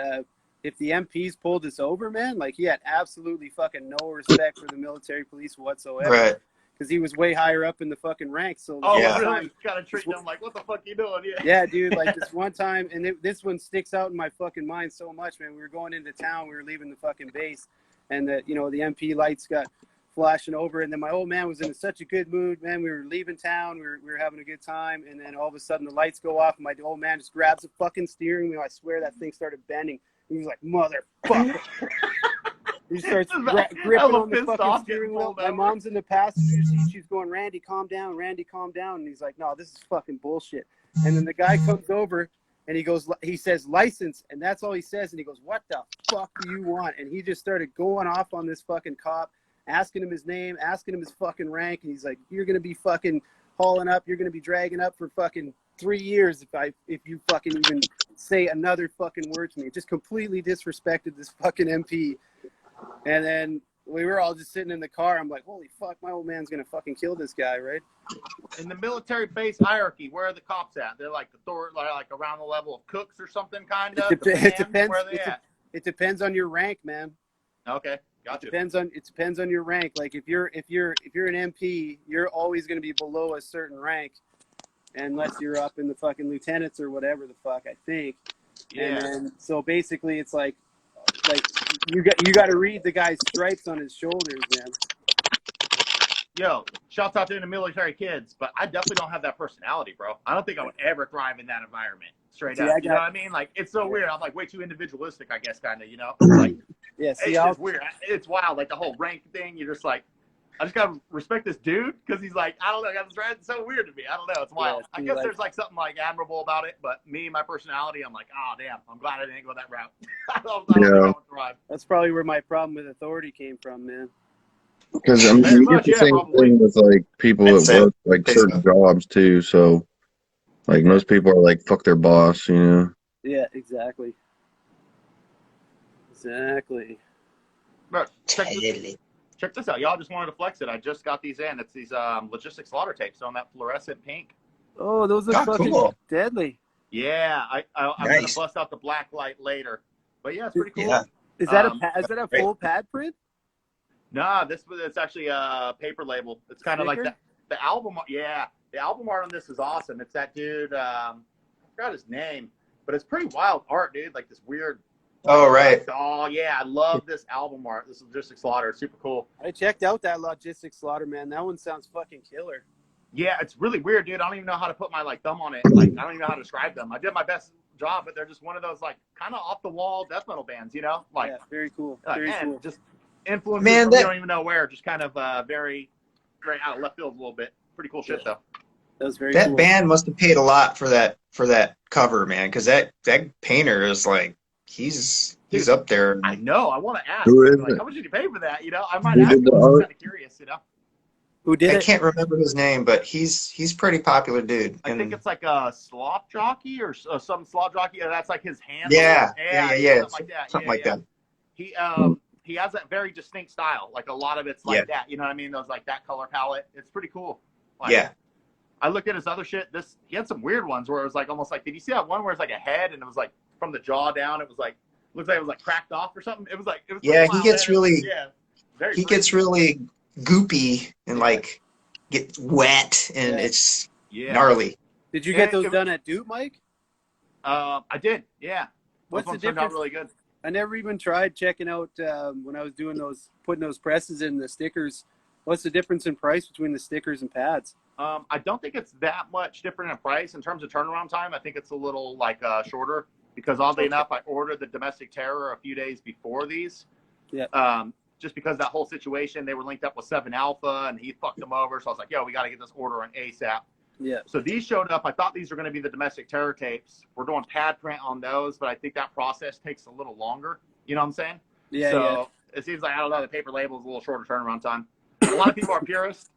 if the MPs pulled us over, man, like, he had absolutely fucking no respect for the military police whatsoever. Right. Because he was way higher up in the fucking ranks. So yeah. Really? Kind of treat them like, what the fuck you doing? Yeah, dude, like this one time, and this one sticks out in my fucking mind so much, man. We were going into town, we were leaving the fucking base, and the MP lights got flashing over, and then my old man was in such a good mood, man. We were leaving town, we were having a good time, and then all of a sudden the lights go off, and my old man just grabs the fucking steering wheel. I swear that thing started bending. He was like, "Motherfucker." He starts gripping on the fucking steering wheel. My mom's in the passenger seat. She's going, "Randy, calm down. Randy, calm down." And he's like, "No, this is fucking bullshit." And then the guy comes over and he says, "License." And that's all he says. And he goes, "What the fuck do you want?" And he just started going off on this fucking cop, asking him his name, asking him his fucking rank. And he's like, "You're going to be fucking hauling up. You're going to be dragging up for fucking 3 years if you fucking even say another fucking word to me." Just completely disrespected this fucking MP. And then we were all just sitting in the car. I'm like, holy fuck, my old man's gonna fucking kill this guy, right? In the military base hierarchy, where are the cops at? They're like like around the level of cooks or something, kind of. It depends. Where are they at? It depends on your rank, man. Okay, It gotcha. depends on your rank. Like if you're an MP, you're always going to be below a certain rank, unless you're up in the fucking lieutenants or whatever the fuck, I think. Yeah. And then, so basically, it's like you got to read the guy's stripes on his shoulders, man. Yo, shouts out to the military kids, but I definitely don't have that personality, bro. I don't think I would ever thrive in that environment. Straight See, up. You know what I mean? Like, it's so weird. I'm like way too individualistic, I guess, kind of, you know? Like, Yeah, it's see, just weird. It's wild. Like, the whole rank thing, you're just like, I just got to respect this dude because he's like, I don't know. It's so weird to me. I don't know. It's wild. Yeah, I guess there's like something like admirable about it, but me, my personality, I'm like, oh, damn. I'm glad I didn't go that route. I don't think I would thrive. that's probably where my problem with authority came from, man. Because I mean, Very you much, get the yeah, same probably. thing with like people That's that it. work like certain jobs too. So, like most people are like, "Fuck their boss," you know. Yeah, exactly. Exactly. But check this out. Y'all just wanted to flex it. I just got these in. It's these logistics slaughter tapes on that fluorescent pink. Oh, those look fucking cool. deadly. Yeah, I'm Nice. gonna bust out the black light later. But yeah, it's pretty cool. Yeah. Is that Um, is that a full pad print? Nah, it's actually a paper label. It's kind of like Sticker? the album. Yeah, the album art on this is awesome. It's that dude. I forgot his name, but it's pretty wild art, dude. Like this weird. Oh, right. Oh yeah, I love this album art. This is Logistics Slaughter. It's super cool. I checked out that Logistics Slaughter, man. That one sounds fucking killer. Yeah, it's really weird, dude. I don't even know how to put my like thumb on it. Like I don't even know how to describe them. I did my best job, but they're just one of those like kind of off the wall death metal bands, you know? Like, Yeah, very cool. like, Very man, cool. just influences Man, from that- you don't even know where. Just kind of very out of left field a little bit. Pretty cool shit though. That was very That cool. band must have paid a lot for that cover, man, because that painter is like he's up there. I know. I want to ask. Who is like, it? how much did you pay for that? You know, I might Who ask. did the I'm art? kind of curious. You know, Who did I it? can't remember his name, but he's pretty popular dude. I think it's like a slop jockey or some slop jockey. That's like his hand. Yeah. Something like that. Something Yeah, like yeah. that. He has that very distinct style. Like a lot of it's like that. You know what I mean? Those like that color palette. It's pretty cool. Like, Yeah. I looked at his other shit. He had some weird ones where it was like almost like. Did you see that one where it's like a head and it was like from the jaw down? It was like looks like it was like cracked off or something. It was like Yeah, wild, he gets man. really- very He freaky. gets really goopy and like get wet, and Yeah. it's yeah. gnarly. Did you get Yeah, those done at Duke, Mike? I did. Yeah. What's Those the ones turned out difference? really good. I never even tried checking out when I was doing putting those presses in the stickers. What's the difference in price between the stickers and pads? I don't think it's that much different in price in terms of turnaround time. I think it's a little like shorter because oddly enough, I ordered the Domestic Terror a few days before these. Yeah. Just because that whole situation, they were linked up with 7 Alpha and he fucked them over. So I was like, yo, we got to get this order on ASAP. Yeah. So these showed up. I thought these were going to be the Domestic Terror tapes. We're doing pad print on those, but I think that process takes a little longer. You know what I'm saying? Yeah. So it seems like, I don't know, the paper label is a little shorter turnaround time. A lot of people are purists.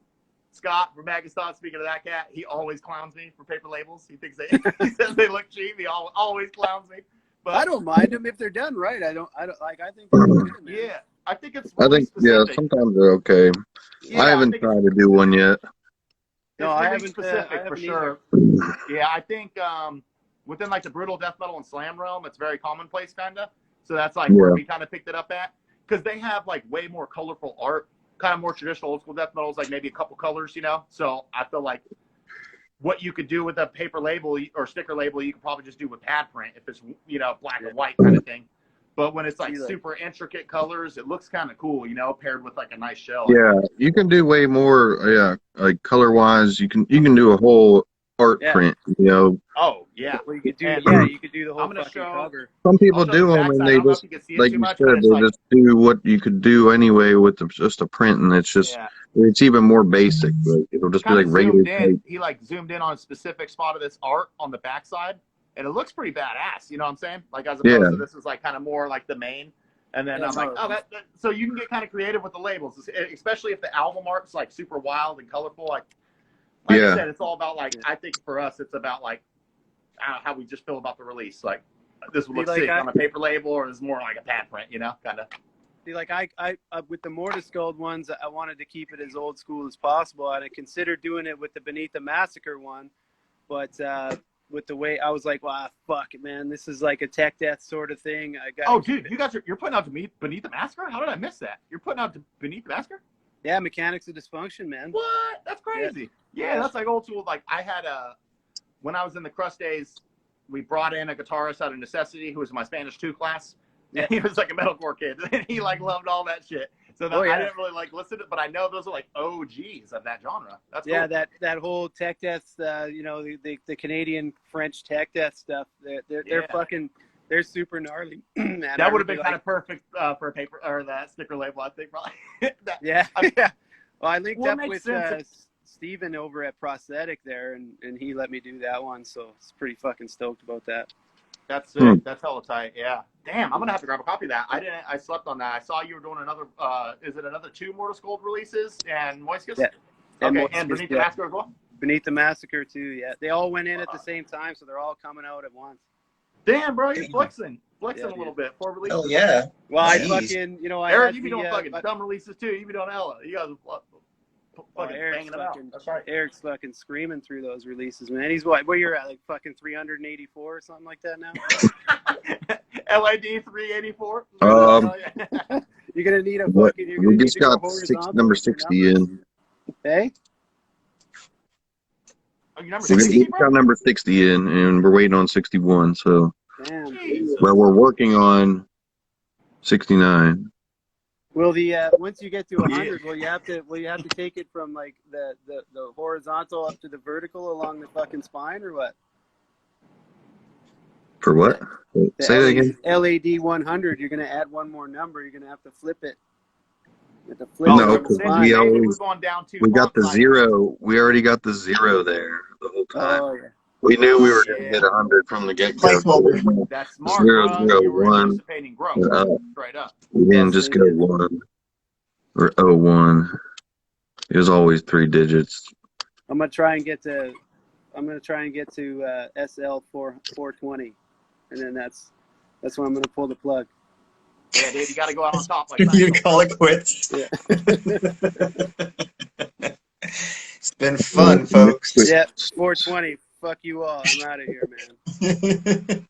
Scott from Magaston, speaking of that cat, he always clowns me for paper labels. He thinks he says they look cheap. He always clowns me. But I don't mind them if they're done right. I don't like. I think they're good, man. yeah, I think it's I really think specific. sometimes they're okay. Yeah, I haven't think tried to do one yet. No, it's I really haven't, specific I for haven't sure. Yeah, I think within like the brutal death metal and slam realm, it's very commonplace kind of. So that's like where Yeah. we kind of picked it up at because they have like way more colorful art, kind of more traditional old school death metals, like maybe a couple colors, you know. So I feel like what you could do with a paper label or sticker label, you could probably just do with pad print if it's black and white kind of thing. But when it's like super intricate colors, it looks kind of cool, paired with like a nice shell. Yeah, you can do way more. Yeah, like color wise, you can do a whole art print. Oh yeah. Well, you could do And you could do the whole I'm gonna fucking show- cover. Some people I'll show do the them, and backside. I they don't know if just you can see it like too you much, said, but it's they like- just do what you could do anyway with just a print, and it's just Yeah. it's even more basic. Like it'll just be Kind like of regular zoomed in. tape. He like zoomed in on a specific spot of this art on the backside, and it looks pretty badass. You know what I'm saying? Like as opposed Yeah. to this is like kind of more like the main. And then Yeah, I'm like, no. that so you can get kind of creative with the labels, especially if the album art's like super wild and colorful. Like Yeah. I said, it's all about like I think for us, it's about like how we just feel about the release. Like this would look Like sick I- on a paper label, or is more like a pad print, kind of. like I with the Mortiscold ones, I wanted to keep it as old school as possible, and I considered doing it with the Beneath the Massacre one, but with the way I was like, wow, fuck it, man, this is like a tech death sort of thing. I got. Oh, dude, you're putting out Beneath the Massacre? How did I miss that? You're putting out Beneath the Massacre? Yeah, Mechanics of Dysfunction, man. What? That's crazy. Yeah, that's like old school. Like I had when I was in the Crust days, we brought in a guitarist out of necessity who was in my Spanish 2 class. Yeah. And he was like a metalcore kid, and he like loved all that shit. So I didn't really like listen to it, but I know those are like OGs of that genre. That's cool. that whole tech death, the Canadian French tech death stuff. They're fucking, they're super gnarly. Man, that would have been kind of perfect for a paper or that sticker label, I think. Probably. Yeah. Well, I linked up with sense. Steven over at Prosthetic there, and he let me do that one, so it's pretty fucking stoked about that. That's sick. That's hella tight. Yeah. Damn, I'm gonna have to grab a copy of that. I slept on that. I saw you were doing another. Is it another 2 Mortiscold releases and Moiscus? Yeah. Okay, Moiscus, and Beneath the Massacre as well. Beneath the Massacre too. Yeah, they all went in at the same time, so they're all coming out at once. Damn, bro, you're flexing a little bit. 4 releases. Oh yeah. Well, I Jeez. fucking, I Eric, had you be the, doing fucking dumb releases too. You be doing hella. You guys are fucking banging them out. That's right. Eric's fucking screaming through those releases, man. He's where you're at, like fucking 384 or something like that now. LAD 384. You're gonna need a What- fucking. we just got number 60 in. Hey, Oh, you number We 60, just bro? got number 60 in, and we're waiting on 61. So, damn. Jesus. well, we're working on 69. Will the once you get to 100, will you have to take it from like the horizontal up to the vertical along the fucking spine, or what? For what? The Say that again. LAD 100. You're gonna add one more number. You're gonna have to flip it. You have to flip No, it from the because spine. we always- we're going down too We got the far. 0. We already got the 0 there the whole time. Oh yeah. We knew we were going to Yeah. hit 100 from the get-go. Placeholder. That's smart, Zero, bro. zero, You were one. anticipating growth, straight up. We didn't Yes, just they go did. 1 or 01. It was always 3 digits. I'm gonna try and get to SL 420, and then that's when I'm gonna pull the plug. Yeah, dude, you got to go out on top like You that. call it quits. Yeah. It's been fun, folks. Yeah, 420. Fuck you all. I'm out of here, man.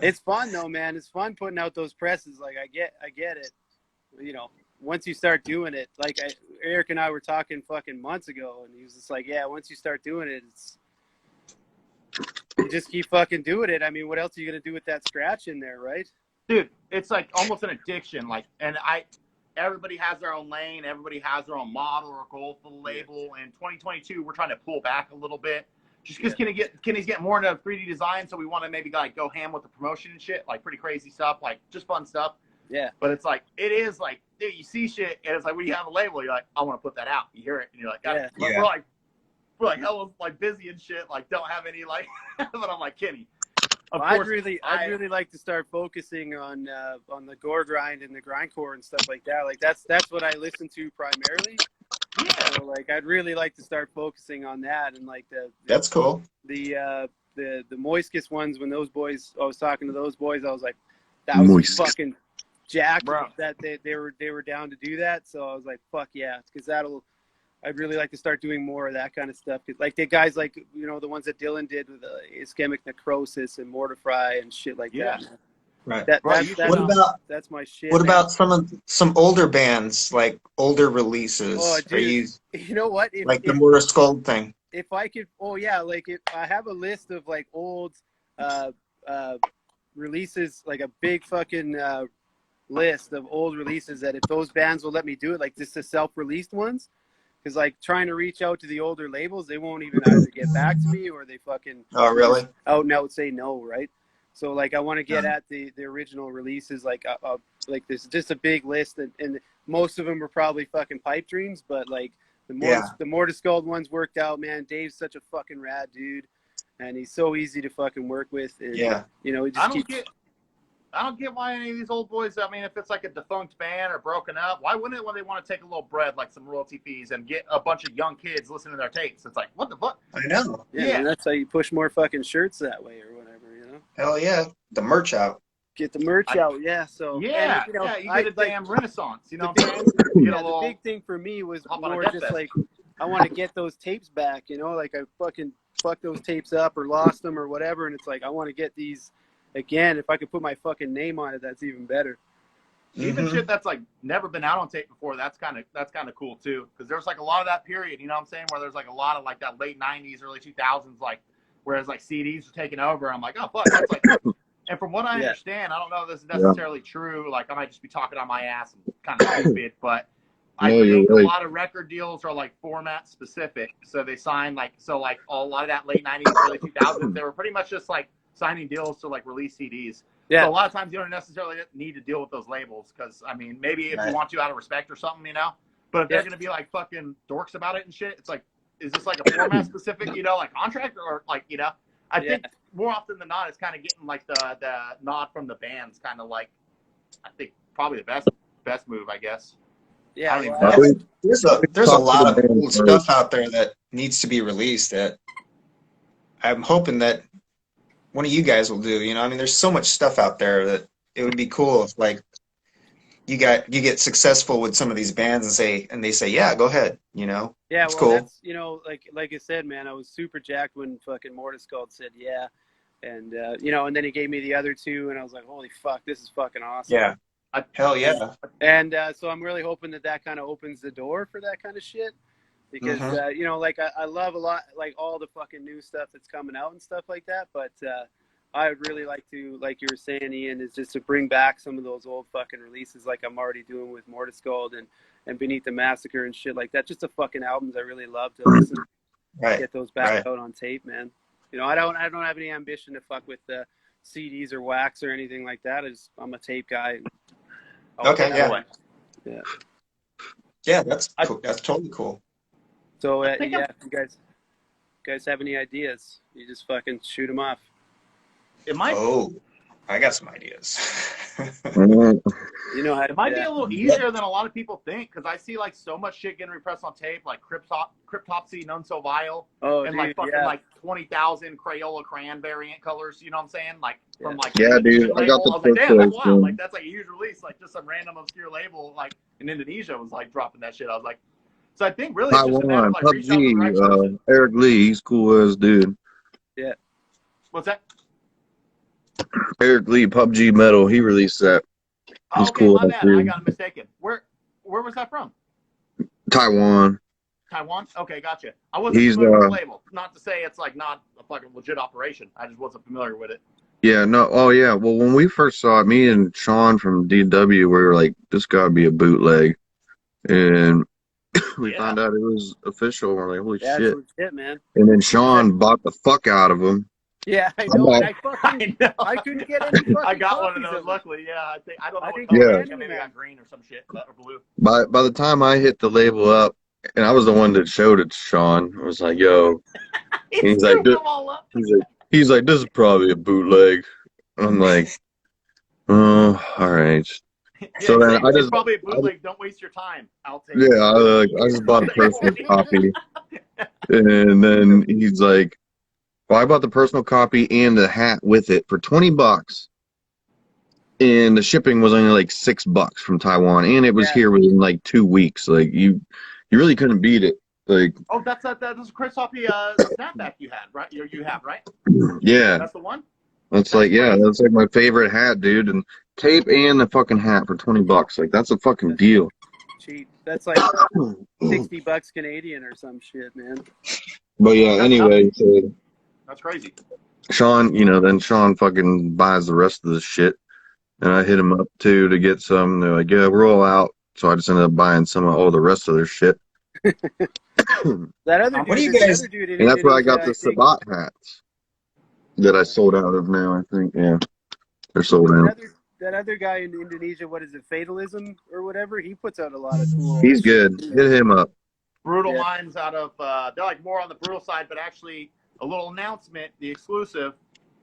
It's fun though, man. It's fun putting out those presses. Like I get it. Once you start doing it, like Eric and I were talking fucking months ago, and he was just like, yeah, once you start doing it, you just keep fucking doing it. I mean, what else are you gonna do with that scratch in there, right? Dude, it's like almost an addiction. Like, everybody has their own lane. Everybody has their own model or goal for the label. And 2022, we're trying to pull back a little bit. Just because Kenny's getting more into 3D design, so we want to maybe like go ham with the promotion and shit, like pretty crazy stuff, like just fun stuff. Yeah. But it's like, it is like, dude, you see shit, and it's like when you have a label, you're like, I want to put that out. You hear it, and you're like, Yeah. we're like hella like busy and shit, like don't have any like. But I'm like, Kenny, of I'd course, really like to start focusing on the gore grind and the grindcore and stuff like that. Like that's what I listen to primarily. yeah. So like I'd really like to start focusing on that, and like That's cool. the Moiscus ones, when those boys, I was talking to those boys, I was like, that was Moiscus. fucking jacked Bro. that they were down to do that. So I was like, fuck yeah, because I'd really like to start doing more of that kind of stuff. 'Cause, like the guys like, the ones that Dylan did with ischemic necrosis and mortify and shit like Yeah. that. Man. Right. That's my shit. What man. about some older bands, like older releases? Oh, Are dude. you You know what? like the Mortar Scold thing? If I could, like if I have a list of like old releases, like a big fucking list of old releases, that if those bands will let me do it, like just the self-released ones, because like trying to reach out to the older labels, they won't even either get back to me or they fucking Oh, really? out and out say no, right? So like I want to get at the original releases, like there's just a big list, and most of them are probably fucking pipe dreams, but like the Mortiscold ones worked out, man. Dave's such a fucking rad dude, and he's so easy to fucking work with. And, Yeah. he just I don't get why any of these old boys, I mean, if it's like a defunct band or broken up, why wouldn't it when they want to take a little bread, like some royalty fees, and get a bunch of young kids listening to their tapes? It's like, what the fuck? I know. yeah, Yeah. man, that's how you push more fucking shirts that way or whatever, Hell yeah. The merch out. Get the merch out, yeah. So Yeah, and, you know, yeah, you I get a like damn renaissance. You know the what I'm big, saying? You get a the little big thing for me was hop on a more death just fest. like I want to get those tapes back. You know, like I fucking fucked those tapes up or lost them or whatever, and it's like I want to get these again. If I could put my fucking name on it, that's even better. Even Mhm. shit that's like never been out on tape before. That's kind of cool too. Because there's like a lot of that period. You know what I'm saying? Where there's like a lot of like that late '90s, early 2000s, like whereas like CDs were taking over. I'm like, oh fuck, that's like. And from what I Yeah. understand, I don't know if this is necessarily true. Like I might just be talking on my ass and kind of stupid, but I No, you're think a right. lot of record deals are like format specific. So they sign like a lot of that late '90s, early 2000s, they were pretty much just like signing deals to like release CDs. Yeah. So a lot of times you don't necessarily need to deal with those labels because I mean maybe if Right. you want to out of respect or something, you know. But if they're gonna be like fucking dorks about it and shit, it's like, is this like a format specific, you know, like contract or like, you know? I think more often than not, it's kind of getting like the nod from the bands, kind of like, I think probably the best move, I guess. Yeah, I don't even well, know. There's a Talk to lot the of band old first. stuff out there that needs to be released that I'm hoping that one of you guys will do. You know, I mean, there's so much stuff out there that it would be cool if like you get successful with some of these bands and they say, yeah, go ahead. You know, yeah, it's well, cool. that's, you know, like I said, man, I was super jacked when fucking Mortis called said yeah, and you know, and then he gave me the other two, and I was like, holy fuck, this is fucking awesome. Yeah, hell yeah. And so I'm really hoping that kind of opens the door for that kind of shit. Because, Mhm. you know, like I love a lot, like all the fucking new stuff that's coming out and stuff like that. But I would really like to, like you were saying, Ian, is just to bring back some of those old fucking releases like I'm already doing with Mortis Gold and Beneath the Massacre and shit like that. Just the fucking albums I really love to listen to. Right. Get those back Right. out on tape, man. You know, I don't have any ambition to fuck with the CDs or wax or anything like that. I'm a tape guy. Okay, yeah. Yeah. Yeah, that's cool. That's totally cool. So I think yeah, if you guys have any ideas, you just fucking shoot them off. It might Oh, I got some ideas. You know how to It might do be that. a little easier than a lot of people think because I see like so much shit getting repressed on tape, like Cryptopsy, None So Vile, Oh, and dude, like fucking yeah. like 20,000 Crayola crayon variant colors. You know what I'm saying? Like from like Yeah, an dude, Indonesian I got label. the I was like, damn, that's turquoise one. wild. Like that's like a huge release. Like just some random obscure label like in Indonesia was like dropping that shit. I was like, so I think really it's just a matter of Taiwan, like reaching out to the right PUBG, person. Eric Lee, he's cool as dude. What's that? Eric Lee, PUBG Metal, he released that. Oh, He's okay, cool my as bad. I dude. got it mistaken. Where was that from? Taiwan. Taiwan? Okay, gotcha. I wasn't He's familiar with the label. Not to say it's like not a fucking legit operation. I just wasn't familiar with it. yeah, no, oh yeah. Well, when we first saw it, me and Sean from DW, we were like, this gotta be a bootleg. And we Yeah. found out it was official. We're like, holy Yeah, shit. it's legit, man. And then Sean bought the fuck out of him. Yeah, I I'm know. not- And I fucking, I know. I couldn't get any fucking I got one of copies those. it. Luckily, yeah. I don't know I what didn't color. get I any, think maybe man. I got green or some shit or blue. By the time I hit the label up, and I was the one that showed it to Sean, I was like, yo. He's like, scooped them all up. He's like, this is probably a bootleg. I'm like, oh, all right. Yeah, So then I it's just, probably a bootleg. Don't waste your time. I'll take yeah, it. I just bought a personal copy. And then he's like, well, I bought the personal copy and the hat with it for $20. And the shipping was only like $6 from Taiwan. And it was Yeah. here within like 2 weeks. Like you really couldn't beat it. Like, Oh, that's Chris Hoppy snapback you had, right? You have, right? yeah, That's the one? that's like, yeah, that's like my favorite hat, dude. And tape and the fucking hat for $20. Like, that's a fucking deal. Cheap. That's like $60 Canadian or some shit, man. But yeah, anyway, so That's crazy. Sean, then Sean fucking buys the rest of the shit. And I hit him up too to get some. They're like, yeah, we're all out. So I just ended up buying some of all the rest of their shit. That other What do you dude, guys- the other dude in And that's where I got Indonesia, the think- Sabat hats that I sold out of now, I think. Yeah, they're sold out. that other guy in Indonesia, what is it, Fatalism or whatever? He puts out a lot of cool. He's good. Hit him up. Brutal Yeah. Minds out of they're like more on the brutal side, but actually a little announcement, the exclusive.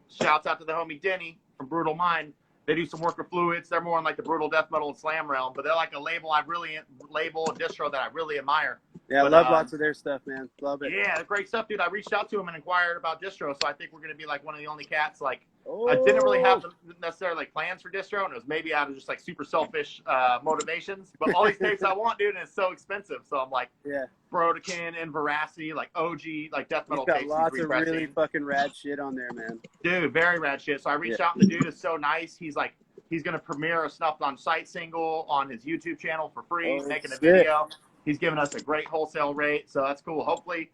Shouts out to the homie Denny from Brutal Mind. They do some work with Fluids. They're more in like the brutal death metal and slam realm, but they're like a label a distro that I really admire. Yeah, I But, love lots of their stuff, man. Love it. Yeah, great stuff, dude. I reached out to him and inquired about distro, so I think we're gonna be like one of the only cats like I didn't really have necessarily like plans for distro, and it was maybe out of just like super selfish motivations. But all these tapes I want, dude, and it's so expensive. So I'm like, Yeah. Brodekin and Veracity, like OG, like death He's metal got tapes. lots he's of really repressing. fucking rad shit on there, man. Dude, very rad shit. So I reached out, and the dude is so nice. He's like, he's gonna premiere a Snuffed on Sight single on his YouTube channel for free, Oh, making a sick. video. He's giving us a great wholesale rate, so that's cool. Hopefully,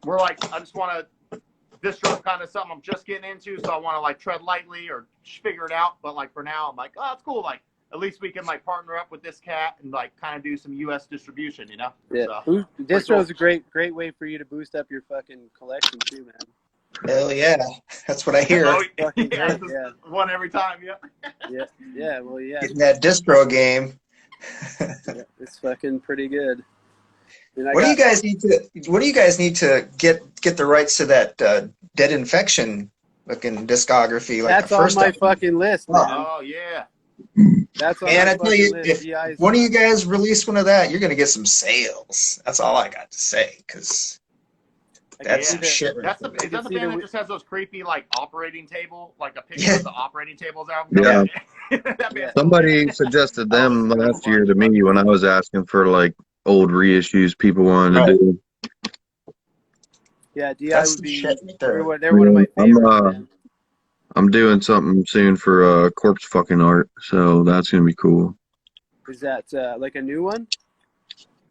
we're like, I just want to. Distro's kind of something I'm just getting into, so I want to like tread lightly or figure it out. But like for now, I'm like, oh, that's cool. Like at least we can like partner up with this cat and like kind of do some U.S. distribution, you know? Yeah. So, Distro's a great way for you to boost up your fucking collection too, man. Hell yeah, that's what I hear. oh, Fucking yeah, great, yeah. one every time, yeah. Yeah. Well, yeah. Getting that distro game. Yeah, it's fucking pretty good. And What do you guys need to get the rights to that Dead Infection looking discography? Like that's the on first my album? fucking list, man. Oh yeah. That's on Man, my I tell you, fucking list. if one of you guys release one of that, you're gonna get some sales. That's all I got to say, because that's some shit. Right That's there. is that the band that just has those creepy like operating table, like a picture Yeah. of the operating tables out? Yeah. That band's Somebody cool. suggested them Oh, last year to me when I was asking for like old reissues people wanted Right. to do. Yeah, DI That's would some be. shit right there. They're one of my I'm, favorites. Man. I'm doing something soon for corpse fucking art, so that's gonna be cool. Is that like a new one?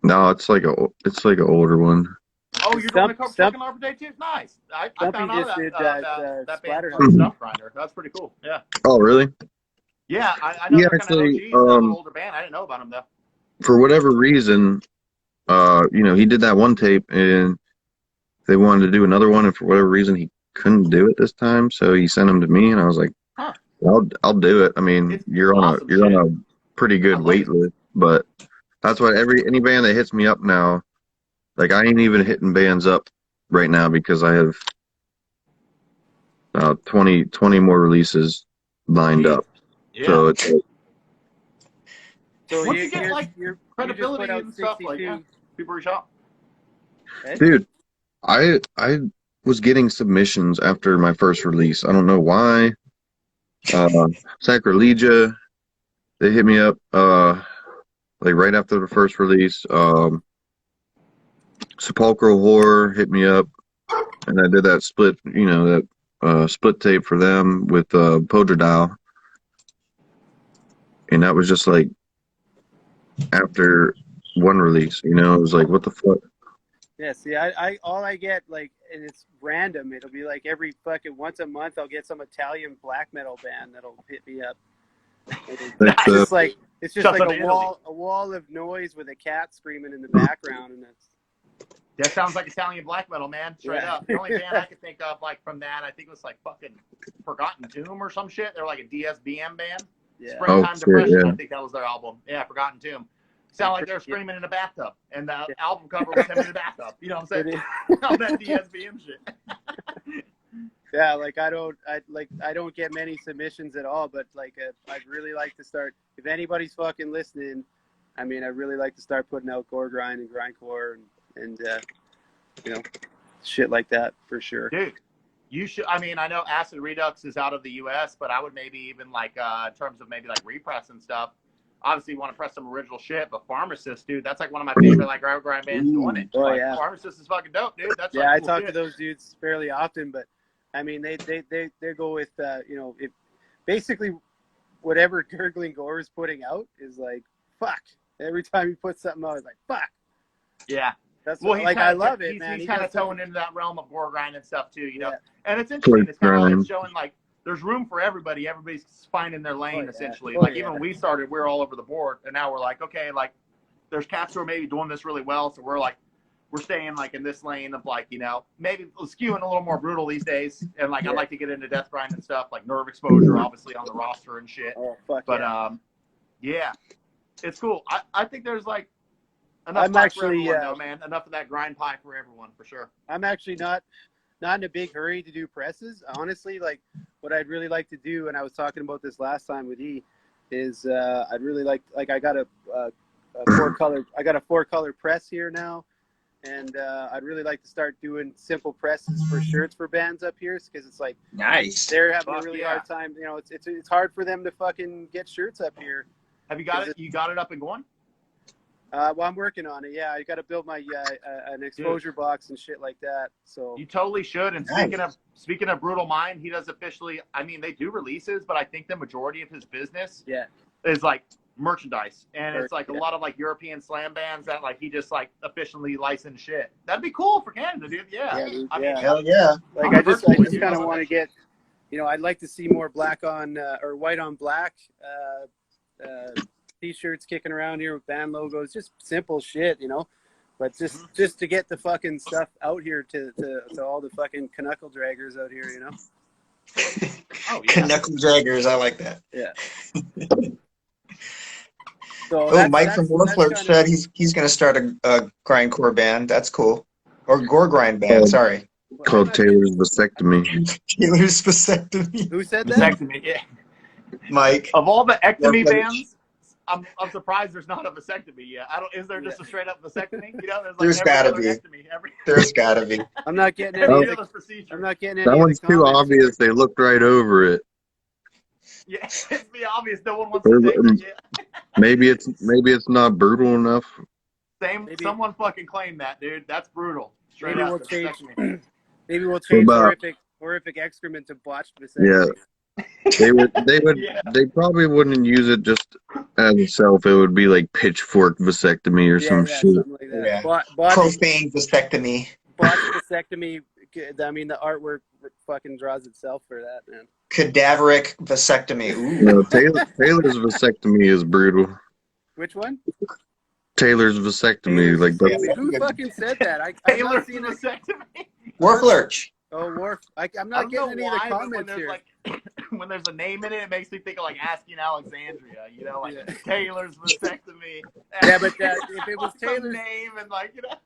No, it's like an older one. Oh, you're doing a couple fucking Arbor Day too? Nice. I Stumpy found out just did that band Splatterhouse. from Stuff Grinder. That's pretty cool. Yeah. Oh, really? Yeah, I know Yeah, they're kind of actually, OGs, a little older band. I didn't know about them though. For whatever reason, he did that one tape and they wanted to do another one, and for whatever reason he couldn't do it this time, so he sent them to me, and I was like, Huh. I'll do it. I mean, It's you're on awesome a pretty good love wait it. list, but that's why any band that hits me up now, like I ain't even hitting bands up right now because I have 20 more releases lined up. Yeah. So it's So Once you get like you credibility just put out and stuff, like 62. people reach out. dude, I was getting submissions after my first release. I don't know why. Sacrilegia, they hit me up like right after the first release. Sepulchral Horror hit me up, and I did that split, split tape for them with Podredal, and that was just like after one release. It was like, what the fuck? Yeah, see, I all I get, like, and it's random. It'll be like every fucking once a month I'll get some Italian black metal band that'll hit me up. It's just like a wall of noise with a cat screaming in the background, and that's. That sounds like Italian black metal, man. Straight Yeah. up. The only band I could think of like from that, I think it was like fucking Forgotten Tomb or some shit. They're like a DSBM band. Yeah. Springtime shit, Depression, yeah. I think that was their album. Yeah, Forgotten Tomb. Sound like they're screaming in a bathtub, and the album cover was him in a bathtub. You know what I'm saying? All that DSBM shit. Yeah, like I don't get many submissions at all, but like I'd really like to start. If anybody's fucking listening, I mean, I'd really like to start putting out gore grind and grindcore and shit like that for sure. Dude, you should. I mean, I know Acid Redux is out of the U.S., but I would maybe even like in terms of maybe like repress and stuff. Obviously, you want to press some original shit, but Pharmacist, dude, that's like one of my favorite like grind bands doing it. Oh, like, yeah. Pharmacist is fucking dope, dude. That's Yeah, like, I cool talk shit. to those dudes fairly often, but I mean, they go with if basically whatever Gurgling Gore is putting out is like fuck. Every time he puts something out, it's like fuck. Yeah. That's Well, what, like I love it, he's, man. He's He kind of does towing into that realm of gore grind and stuff too, you know. Yeah. And it's interesting. It's kind of Grind. like showing like there's room for everybody. Everybody's finding their lane yeah. essentially. Oh, like yeah. even when we started, we were all over the board, and now we're like, okay, like there's cats who are maybe doing this really well, so we're staying like in this lane of like, maybe skewing a little more brutal these days. And like Yeah. I'd like to get into death grind and stuff, like Nerve Exposure, obviously on the roster and shit. Oh fuck. But yeah, it's cool. I think there's like enough I'm pie actually, for everyone, though, man. Enough of that grind pie for everyone, for sure. I'm actually not in a big hurry to do presses. Honestly, like what I'd really like to do, and I was talking about this last time with E, is I'd really like I got a 4-color press here now, and I'd really like to start doing simple presses for shirts for bands up here, because it's like Nice. they're having a Fuck really yeah. hard time. You know, it's hard for them to fucking get shirts up here. Have you got it? You got it up and going? Well, I'm working on it. Yeah, I got to build my an exposure box and shit like that. So You totally should. And Nice. speaking of Brutal Mind, he does officially. I mean, they do releases, but I think the majority of his business yeah, is like merchandise, and it's like a Yeah. lot of like European slam bands that like he just like officially licensed shit. That'd be cool for Canada, dude. Yeah. dude, I mean, yeah. Hell yeah. Like I just Personally, kind of dude, want to get, you know, I'd like to see more black on or white on black t-shirts kicking around here with band logos, just simple shit, you know. But just to get the fucking stuff out here to all the fucking knuckle draggers out here, you know. Oh, yeah. Knuckle draggers. I like that. Yeah. So Oh, Mike from that's Wolflert kind said he's going to start a grindcore band. That's cool. Or gore grind band. Sorry. Called Taylor's Vasectomy. Taylor's vasectomy. Who said that? Vasectomy, yeah. Mike. Of all the ectomy Wolflert. bands, I'm surprised there's not a vasectomy yet. Is there just a straight up vasectomy? You know, There's every gotta other be. ectomy, every There's got to be. I'm not getting any. Oh. Of other the, procedure. I'm not getting any. That of one's the too comments. obvious. They looked right over it. Yeah, it's be obvious. No one wants to take it. Yeah. Maybe it's not brutal enough. Maybe- Someone fucking claim that, dude. That's brutal. Straight Maybe up. we'll change. vasectomy. Maybe we'll change about- horrific excrement to botched Yeah. vasectomy. They Yeah. probably wouldn't use it just as itself. It would be like pitchfork vasectomy or some shit. Something like that. Yeah. Botched Profane vasectomy. vasectomy. I mean, the artwork fucking draws itself for that, man. Cadaveric vasectomy. Ooh. No, Taylor's vasectomy is brutal. Which one? Taylor's vasectomy, like Yeah. that's, Who fucking said that? I've Taylor not seen it. vasectomy. Warp Lurch. Oh, Worf. I'm I not don't know getting any of the why, but when comments there's here. like when there's a name in it, it makes me think of like Asking Alexandria. You know, like Yeah. Taylor's vasectomy. Yeah, but if it was Some Taylor's, name and like you know.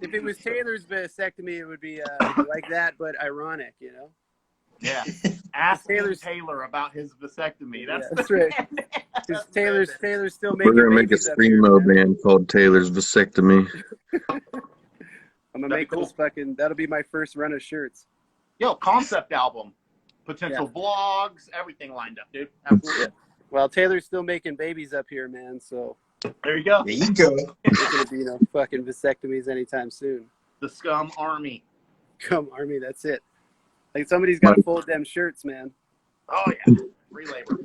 if it was Taylor's vasectomy, it would be like that, but ironic, you know. Yeah. Ask Taylor's- Taylor about his vasectomy. That's, That's right. Because That's Taylor's still we're making. gonna make a babies up here, screamo man. band called Taylor's Vasectomy. I'm gonna That'd be make those cool. fucking. That'll be my first run of shirts. Yo, concept album, potential vlogs, everything lined up, dude. Absolutely. Well, Taylor's still making babies up here, man. So There you go. There you go. there's gonna be no fucking vasectomies anytime soon. The Scum Army. Come Army, that's it. Like somebody's got to fold them shirts, man. Oh yeah, free labor.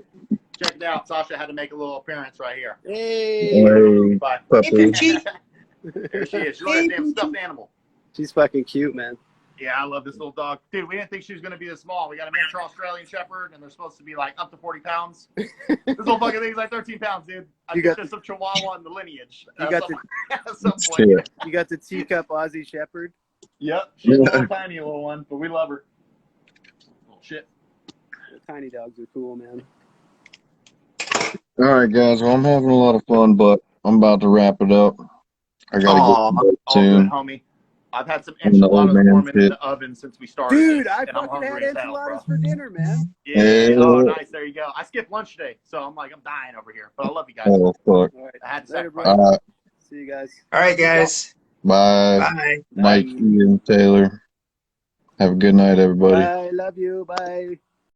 Check it out. Sasha had to make a little appearance right here. Hey, Hey, Bye. puppy. There she is. She's like a damn stuffed animal. she's fucking cute, man. Yeah, I love this little dog. Dude, we didn't think she was going to be this small. We got a miniature Australian Shepherd, and they're supposed to be like up to 40 pounds. This little fucking thing's like 13 pounds, dude. I You think got- there's some Chihuahua in the lineage. You at got some- at some point. Shit. You got the teacup Aussie Shepherd. Yep, she's a little tiny little one, but we love her. Little shit. The tiny dogs are cool, man. All right, guys. Well, I'm having a lot of fun, but I'm about to wrap it up. I gotta Aw. get to bed All soon. good, homie. I've had some I'm an old enchiladas man warming in shit. the oven since we started. Dude, this, I and I'm fucking had hungry as hell, enchiladas bro. for dinner, man. Yeah. Yeah. Oh, nice. There you go. I skipped lunch today, so I'm like, I'm dying over here. But I love you guys. Oh, fuck. All right. I had to Later, sacrifice. bro. All right. See you guys. All right, guys. Bye. Bye. Mike, Ian, Taylor. Have a good night, everybody. Bye. Love you. Bye.